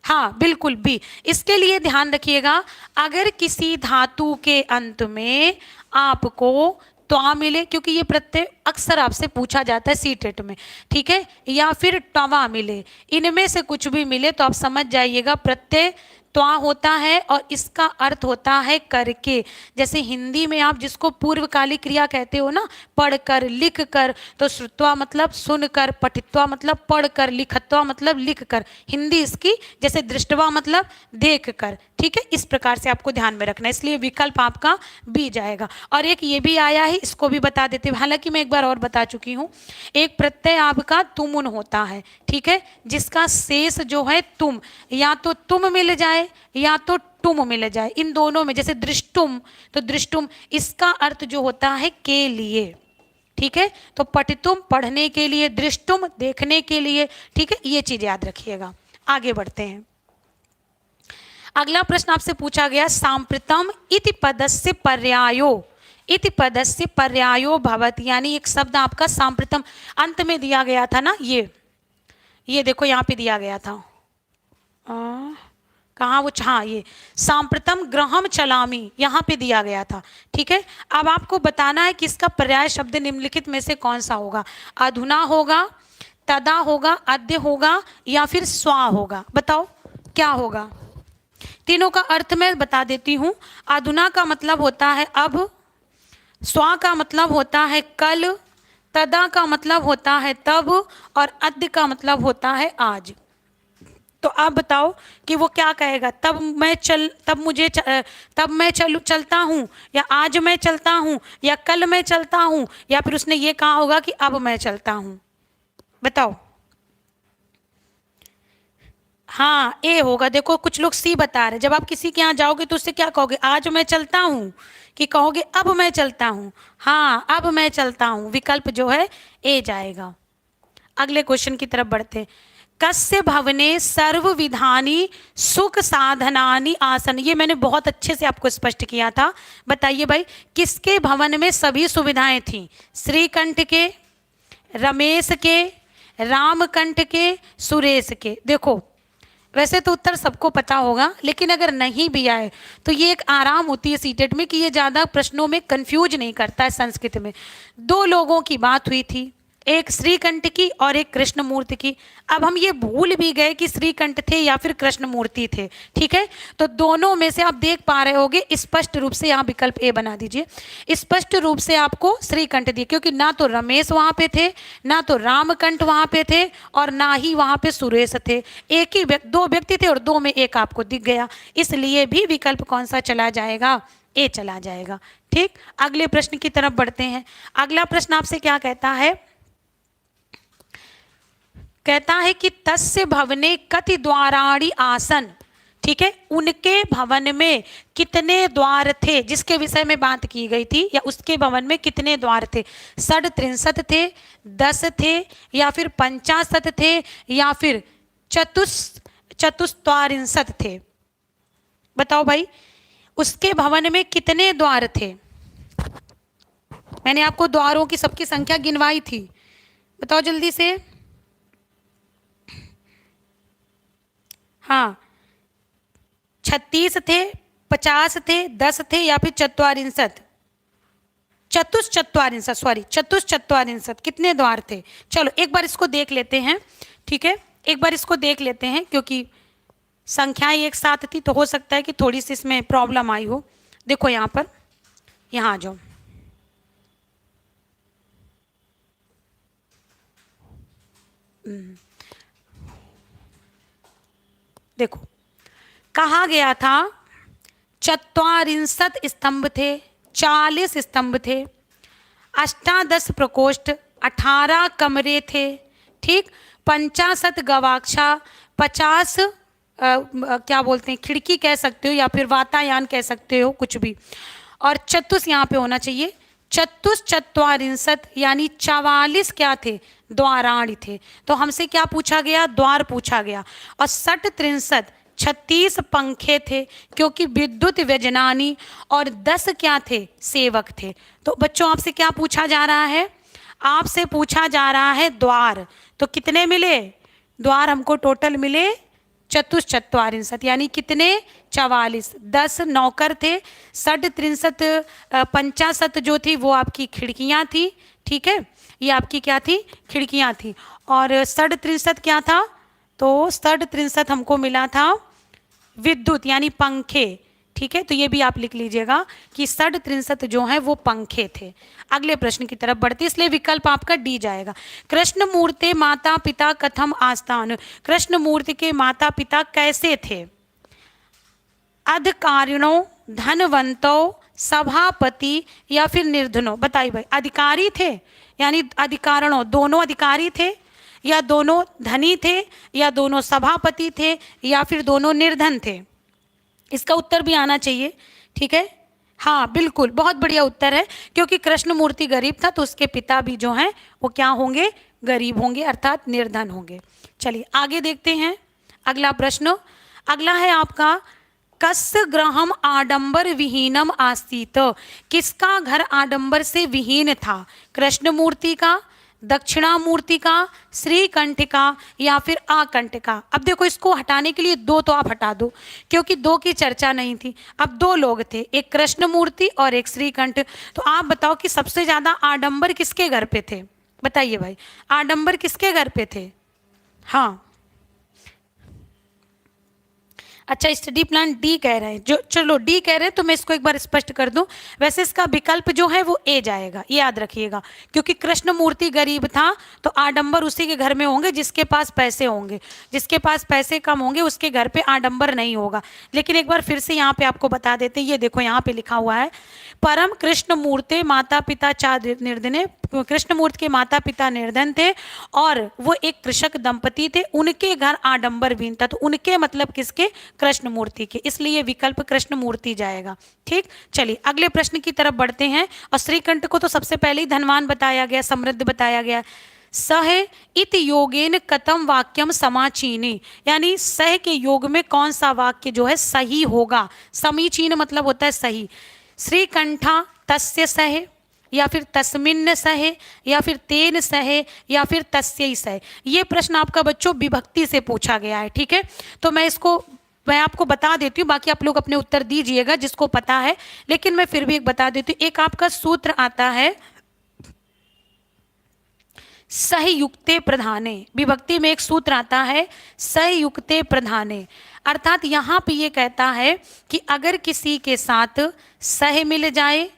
हाँ बिल्कुल बी। इसके लिए ध्यान रखिएगा, अगर किसी धातु के अंत में आपको त्वा मिले, क्योंकि ये प्रत्यय अक्सर आपसे पूछा जाता है सीटेट में, ठीक है, या फिर टवा मिले, इनमें से कुछ भी मिले तो आप समझ जाइएगा प्रत्यय त्वा होता है और इसका अर्थ होता है करके। जैसे हिंदी में आप जिसको पूर्वकालिक क्रिया कहते हो ना, पढ़कर, लिख कर, तो श्रुत्वा मतलब सुनकर, पठित्वा मतलब पढ़कर, लिखत्वा मतलब लिख कर, हिंदी इसकी, जैसे दृष्टवा मतलब देख कर, ठीक है, इस प्रकार से आपको ध्यान में रखना है, इसलिए विकल्प आपका बी जाएगा। और एक ये भी आया है, इसको भी बता देते हैं, हालांकि मैं एक बार और बता चुकी हूँ। एक प्रत्यय आपका तुमुन होता है, ठीक है, जिसका शेष जो है तुम, या तो तुम मिल जाए या तो तुम मिल जाए, इन दोनों में, जैसे दृष्टुम, तो दृष्टुम इसका अर्थ जो होता है के लिए, ठीक है, तो पठितुम पढ़ने के लिए, दृष्टुम देखने के लिए, ठीक है, ये चीज याद रखिएगा। आगे बढ़ते हैं। अगला प्रश्न आपसे पूछा गया, सांप्रतम इति पदस्य पर्यायो, इति पदस्य पर्यायो भवति, यानी एक शब्द आपका सांप्रतम अंत में दिया गया था ना, ये देखो यहाँ पे दिया गया था, कहाँ वो, हाँ ये सांप्रतम ग्रहम चलामी, यहाँ पे दिया गया था, ठीक है। अब आपको बताना है कि इसका पर्याय शब्द निम्नलिखित में से कौन सा होगा, अधुना होगा, तदा होगा, अद्य होगा, या फिर स्वा होगा, बताओ क्या होगा। तीनों का अर्थ मैं बता देती हूँ। अधुना का मतलब होता है अब, स्वा का मतलब होता है कल, तदा का मतलब होता है तब, और अद्य का मतलब होता है आज। तो आप बताओ कि वो क्या कहेगा, तब मैं चलता हूँ, या आज मैं चलता हूँ, या कल मैं चलता हूँ, या फिर उसने ये कहा होगा कि अब मैं चलता हूँ, बताओ। हाँ ए होगा। देखो कुछ लोग सी बता रहे, जब आप किसी के यहाँ जाओगे तो उससे क्या कहोगे, आज मैं चलता हूँ, कि कहोगे अब मैं चलता हूँ। हाँ अब मैं चलता हूँ, विकल्प जो है ए जाएगा। अगले क्वेश्चन की तरफ बढ़ते। कस्य भवने सर्व विधानी सुख साधनानि आसन, ये मैंने बहुत अच्छे से आपको स्पष्ट किया था। बताइए भाई किसके भवन में सभी सुविधाएं थी, श्रीकंठ के, रमेश के, रामकंठ के, सुरेश के। देखो वैसे तो उत्तर सबको पता होगा, लेकिन अगर नहीं भी आए तो ये एक आराम होती है सीटेट में कि ये ज़्यादा प्रश्नों में कंफ्यूज नहीं करता है। संस्कृत में दो लोगों की बात हुई थी, एक श्रीकंठ की और एक कृष्णमूर्ति की। अब हम ये भूल भी गए कि श्रीकंठ थे या फिर कृष्णमूर्ति थे, ठीक है। तो दोनों में से आप देख पा रहे होगे स्पष्ट रूप से, यहाँ विकल्प ए बना दीजिए। स्पष्ट रूप से आपको श्रीकंठ दिए, क्योंकि ना तो रमेश वहाँ पे थे, ना तो रामकंठ वहाँ पे थे, और ना ही वहाँ पे सुरेश थे। एक ही दो व्यक्ति थे और दो में एक आपको दिख गया, इसलिए भी विकल्प कौन सा चला जाएगा, ए चला जाएगा। ठीक, अगले प्रश्न की तरफ बढ़ते हैं। अगला प्रश्न आपसे क्या कहता है, कहता है कि तस्य भवने कति द्वाराणि आसन, ठीक है, उनके भवन में कितने द्वार थे, जिसके विषय में बात की गई थी, या उसके भवन में कितने द्वार थे। 63 थे, 10 थे, या फिर 50 थे, या फिर चतुस्त्वारिंशत् थे। बताओ भाई उसके भवन में कितने द्वार थे। मैंने आपको द्वारों की सबकी संख्या गिनवाई थी, बताओ जल्दी से। हाँ 36 थे, 50 थे, 10 थे, या फिर चतुश्चत्वारिंशत्, कितने द्वार थे। चलो एक बार इसको देख लेते हैं, ठीक है, एक बार इसको देख लेते हैं, क्योंकि संख्याएं एक साथ थी तो हो सकता है कि थोड़ी सी इसमें प्रॉब्लम आई हो। देखो यहाँ पर, यहाँ आ जाओ। देखो कहा गया था 44 स्तंभ थे, 40 स्तंभ थे, 18 प्रकोष्ठ, 18 कमरे थे, ठीक, 50 गवाक्षा, 50 क्या बोलते हैं खिड़की कह सकते हो, या फिर वातायन कह सकते हो, कुछ भी, और चतुष यहाँ पे होना चाहिए, चतुश्चत्वारिंशत् यानी 44 क्या थे, द्वाराणि थे। तो हमसे क्या पूछा गया, द्वार पूछा गया। और 63 36 पंखे थे, क्योंकि विद्युत व्यजनानी, और 10 क्या थे, सेवक थे। तो बच्चों आपसे क्या पूछा जा रहा है, आपसे पूछा जा रहा है द्वार। तो कितने मिले, द्वार हमको टोटल मिले चतुश्चत्वारिंशत्, यानी कितने 44। 10 नौकर थे, 37 50 जो थी वो आपकी खिड़कियां थी, ठीक है, ये आपकी क्या थी, खिड़कियां थी। और 37 क्या था, तो 37 हमको मिला था विद्युत यानी पंखे, ठीक है, तो ये भी आप लिख लीजिएगा कि 37 जो है वो पंखे थे। अगले प्रश्न की तरफ बढ़ते, इसलिए विकल्प आपका डी जाएगा। कृष्ण मूर्ति माता पिता कथम आस्थान, कृष्ण मूर्ति के माता पिता कैसे थे? अधिकारिणों, धनवंतों, सभापति या फिर निर्धनों? बताइए भाई, अधिकारी थे यानी अधिकारिणों दोनों अधिकारी थे, या दोनों धनी थे, या दोनों सभापति थे, या फिर दोनों निर्धन थे? इसका उत्तर भी आना चाहिए, ठीक है। हाँ बिल्कुल, बहुत बढ़िया उत्तर है, क्योंकि कृष्ण मूर्ति गरीब था तो उसके पिता भी जो हैं वो क्या होंगे, गरीब होंगे, अर्थात निर्धन होंगे। चलिए आगे देखते हैं अगला प्रश्न। अगला है आपका, कस्य गृहम आडंबर विहीनम आसीत, किसका घर आडंबर से विहीन था? कृष्ण मूर्ति का, दक्षिणामूर्ति का, श्रीकंठ का, या फिर आकंठिका? अब देखो इसको हटाने के लिए दो तो आप हटा दो, क्योंकि दो की चर्चा नहीं थी। अब दो लोग थे, एक कृष्ण मूर्ति और एक श्रीकंठ। तो आप बताओ कि सबसे ज्यादा आडंबर किसके घर पे थे? बताइए भाई, आडंबर किसके घर पे थे? हाँ अच्छा, स्टडी प्लान डी कह रहे हैं, जो चलो डी कह रहे हैं तो मैं इसको एक बार स्पष्ट कर दूं। वैसे इसका विकल्प जो है वो ए जाएगा, ये याद रखिएगा, क्योंकि कृष्ण मूर्ति गरीब था तो आडंबर उसी के घर में होंगे जिसके पास पैसे होंगे, जिसके पास पैसे कम होंगे उसके घर पे आडंबर नहीं होगा। लेकिन एक बार फिर से यहाँ पे आपको बता देते हैं, ये देखो यहाँ पे लिखा हुआ है, परम कृष्ण मूर्ति माता पिता चा निर्धने, कृष्ण मूर्ति के माता पिता निर्धन थे और वो एक कृषक दंपति थे, उनके घर आडंबर विहीन था। तो उनके मतलब किसके? कृष्ण मूर्ति के, इसलिए विकल्प कृष्ण मूर्ति जाएगा। ठीक, चलिए अगले प्रश्न की तरफ बढ़ते हैं। और श्रीकंठ को तो सबसे पहले ही धनवान बताया गया, समृद्ध बताया गया। सह इत योगेन कतम वाक्यम समाचीनी, यानी सह के योग में कौन सा वाक्य जो है सही होगा? समीचीन मतलब होता है सही। श्रीकंठा तस्य सह, या फिर तस्मिन् सह, या फिर तेन सह, या फिर तस्यै सह। ये प्रश्न आपका बच्चों विभक्ति से पूछा गया है, ठीक है। तो मैं आपको बता देती हूँ, बाकी आप लोग अपने उत्तर दीजिएगा जिसको पता है, लेकिन मैं फिर भी एक बता देती हूँ। एक आपका सूत्र आता है सहयुक्ते प्रधाने, विभक्ति में एक सूत्र आता है सहयुक्ते प्रधाने, अर्थात यहाँ पे ये कहता है कि अगर किसी के साथ सह मिल जाए,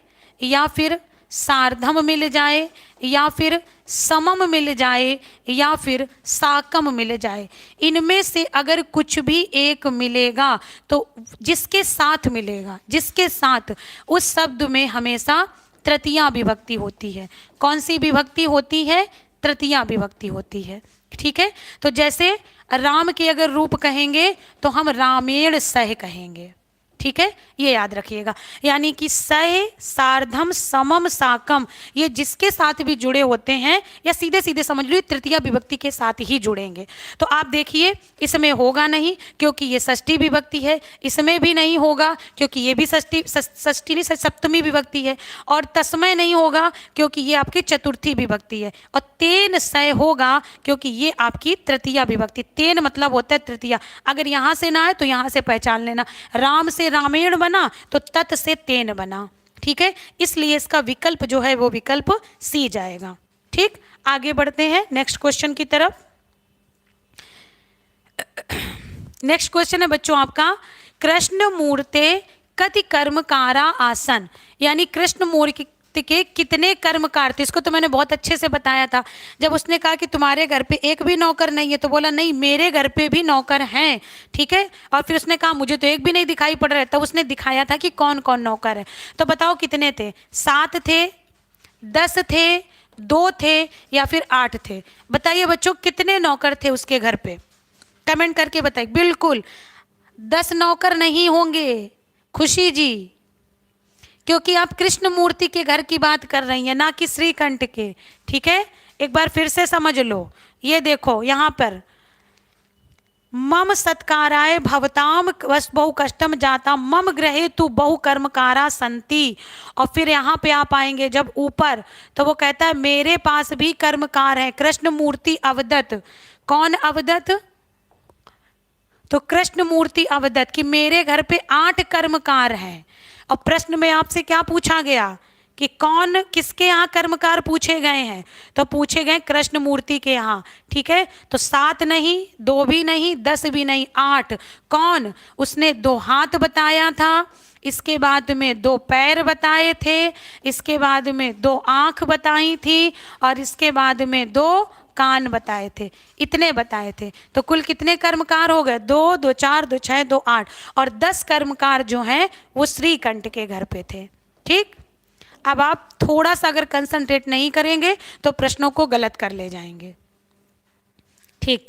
या फिर सार्धम मिल जाए, या फिर समम मिल जाए, या फिर साकम मिल जाए, इनमें से अगर कुछ भी एक मिलेगा तो जिसके साथ मिलेगा, जिसके साथ, उस शब्द में हमेशा तृतीया विभक्ति होती है। कौन सी विभक्ति होती है? तृतीया विभक्ति होती है, ठीक है। तो जैसे राम के अगर रूप कहेंगे तो हम रामेण सह कहेंगे, ठीक है, ये याद रखिएगा। यानी कि सह, सार्धम, समम, साकम, ये जिसके साथ भी जुड़े होते हैं, या सीधे सीधे समझ लो तृतीया विभक्ति के साथ ही जुड़ेंगे। तो आप देखिए इसमें होगा नहीं क्योंकि ये षष्ठी विभक्ति है, इसमें भी नहीं होगा क्योंकि ये भी षष्ठी नहीं सप्तमी विभक्ति है, और तस्मय नहीं होगा क्योंकि ये आपकी चतुर्थी विभक्ति है, और तेन सह होगा क्योंकि ये आपकी तृतीया विभक्ति। तेन मतलब होता है तृतीया। अगर यहाँ से ना है तो यहाँ से पहचान लेना, राम से रामेण बना तो तत् से तेन बना, ठीक है। इसलिए इसका विकल्प जो है वो विकल्प सी जाएगा। ठीक, आगे बढ़ते हैं नेक्स्ट क्वेश्चन की तरफ। नेक्स्ट क्वेश्चन है बच्चों आपका, कृष्ण मूर्ते कति कर्मकारा आसन, यानी कृष्ण मूर्ति के कितने कर्मकार थे? इसको तो मैंने बहुत अच्छे से बताया था। जब उसने कहा कि तुम्हारे घर पे एक भी नौकर नहीं है, तो बोला नहीं मेरे घर पे भी नौकर हैं, ठीक है। और फिर उसने कहा मुझे तो एक भी नहीं दिखाई पड़ रहा है, तब उसने दिखाया था कि कौन कौन नौकर है। तो बताओ कितने थे? 7 थे, 10 थे, 2 थे, या फिर 8 थे? बताइए बच्चों कितने नौकर थे उसके घर पे, कमेंट करके बताइए। बिल्कुल 10 नौकर नहीं होंगे खुशी जी, क्योंकि आप कृष्ण मूर्ति के घर की बात कर रही हैं, ना कि श्रीकंठ के, ठीक है। एक बार फिर से समझ लो, ये देखो यहाँ पर मम सत्काराय भवताम बहु कष्टम जाता मम ग्रहे तु बहु कर्मकारा संति, और फिर यहाँ पे आप आएंगे जब ऊपर, तो वो कहता है मेरे पास भी कर्मकार है। कृष्ण मूर्ति अवदत, कौन अवदत्त? तो कृष्ण मूर्ति अवदत्त कि मेरे घर पे 8 कर्मकार हैं। और प्रश्न में आपसे क्या पूछा गया कि कौन किसके यहाँ कर्मकार पूछे गए हैं, तो पूछे गए कृष्ण मूर्ति के यहाँ। ठीक है, तो 7 नहीं, 2 भी नहीं, 10 भी नहीं, 8। कौन? उसने 2 हाथ बताया था, इसके बाद में 2 पैर बताए थे, इसके बाद में 2 आँख बताई थी, और इसके बाद में 2 कान बताए थे। इतने बताए थे। तो कुल कितने कर्मकार हो गए? 2, 2 4, 2 6, 2 8। और 10 कर्मकार जो हैं वो श्रीकंठ के घर पे थे। ठीक, अब आप थोड़ा सा अगर कंसंट्रेट नहीं करेंगे तो प्रश्नों को गलत कर ले जाएंगे। ठीक,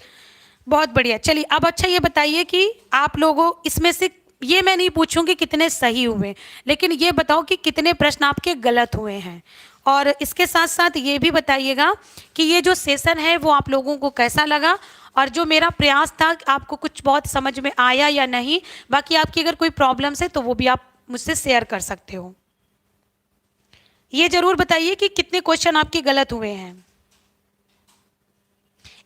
बहुत बढ़िया। चलिए अब अच्छा ये बताइए कि आप लोगों इसमें से, ये मैं नहीं पूछूंगी कितने सही हुए, लेकिन ये बताओ कि कितने प्रश्न आपके गलत हुए हैं। और इसके साथ साथ ये भी बताइएगा कि ये जो सेशन है वो आप लोगों को कैसा लगा, और जो मेरा प्रयास था आपको कुछ बहुत समझ में आया या नहीं। बाकी आपकी अगर कोई प्रॉब्लम्स है तो वो भी आप मुझसे शेयर कर सकते हो। ये जरूर बताइए कि कितने क्वेश्चन आपके गलत हुए हैं।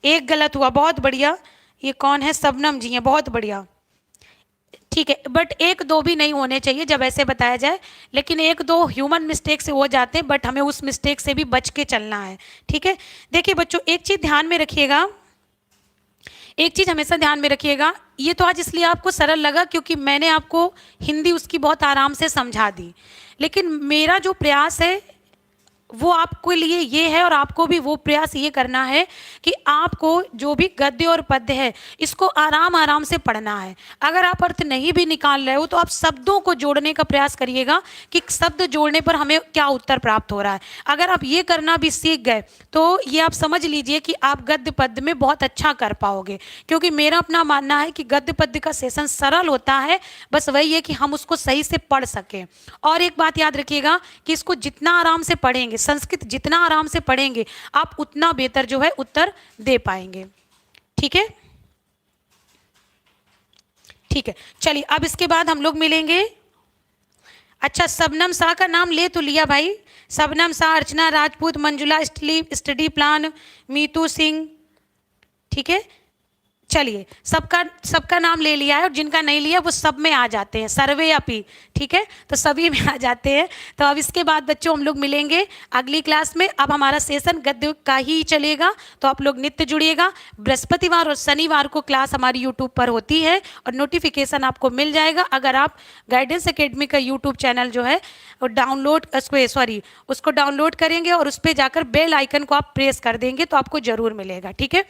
1 गलत हुआ, बहुत बढ़िया। ये कौन है? सबनम जी हैं, बहुत बढ़िया। ठीक है, बट 1 2 भी नहीं होने चाहिए जब ऐसे बताया जाए, लेकिन 1 2 ह्यूमन मिस्टेक से हो जाते हैं, बट हमें उस मिस्टेक से भी बच के चलना है। ठीक है, देखिए बच्चों एक चीज ध्यान में रखिएगा, एक चीज हमेशा ध्यान में रखिएगा। ये तो आज इसलिए आपको सरल लगा क्योंकि मैंने आपको हिंदी उसकी बहुत आराम से समझा दी, लेकिन मेरा जो प्रयास है वो आपके लिए ये है, और आपको भी वो प्रयास ये करना है कि आपको जो भी गद्य और पद्य है इसको आराम आराम से पढ़ना है। अगर आप अर्थ नहीं भी निकाल रहे हो तो आप शब्दों को जोड़ने का प्रयास करिएगा कि शब्द जोड़ने पर हमें क्या उत्तर प्राप्त हो रहा है। अगर आप ये करना भी सीख गए तो ये आप समझ लीजिए कि आप गद्य पद्य में बहुत अच्छा कर पाओगे, क्योंकि मेरा अपना मानना है कि गद्य पद्य का सेशन सरल होता है, बस वही है कि हम उसको सही से पढ़ सकें। और एक बात याद रखिएगा कि इसको जितना आराम से पढ़ेंगे, संस्कृत जितना आराम से पढ़ेंगे, आप उतना बेहतर जो है उत्तर दे पाएंगे। ठीक है, ठीक है। चलिए अब इसके बाद हम लोग मिलेंगे। अच्छा, सबनम शाह का नाम ले तो लिया भाई, सबनम शाह, अर्चना राजपूत, मंजुला स्टडी प्लान, मीतू सिंह। ठीक है, चलिए सबका नाम ले लिया है, और जिनका नहीं लिया वो सब में आ जाते हैं, सर्वे अपी। ठीक है, तो सभी में आ जाते हैं। तो अब इसके बाद बच्चों हम लोग मिलेंगे अगली क्लास में। अब हमारा सेशन गद्य का ही चलेगा, तो आप लोग नित्य जुड़िएगा। बृहस्पतिवार और शनिवार को क्लास हमारी यूट्यूब पर होती है, और नोटिफिकेशन आपको मिल जाएगा अगर आप गाइडेंस एकेडमी का यूट्यूब चैनल जो है उसको डाउनलोड करेंगे, और उस पर जाकर बेल आइकन को आप प्रेस कर देंगे तो आपको जरूर मिलेगा। ठीक है,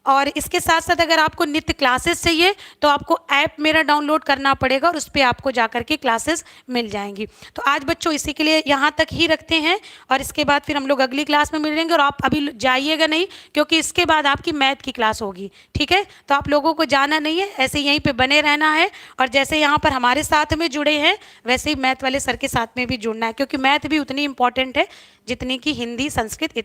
और इसके साथ साथ अगर आपको नित्य क्लासेस चाहिए तो आपको ऐप मेरा डाउनलोड करना पड़ेगा, और उस पर आपको जाकर के क्लासेस मिल जाएंगी। तो आज बच्चों इसी के लिए यहाँ तक ही रखते हैं, और इसके बाद फिर हम लोग अगली क्लास में मिलेंगे। और आप अभी जाइएगा नहीं, क्योंकि इसके बाद आपकी मैथ की क्लास होगी। ठीक है, तो आप लोगों को जाना नहीं है, ऐसे यहीं पे बने रहना है, और जैसे यहाँ पर हमारे साथ में जुड़े हैं वैसे ही मैथ वाले सर के साथ में भी जुड़ना है, क्योंकि मैथ भी उतनी इंपॉर्टेंट है जितनी कि हिंदी, संस्कृत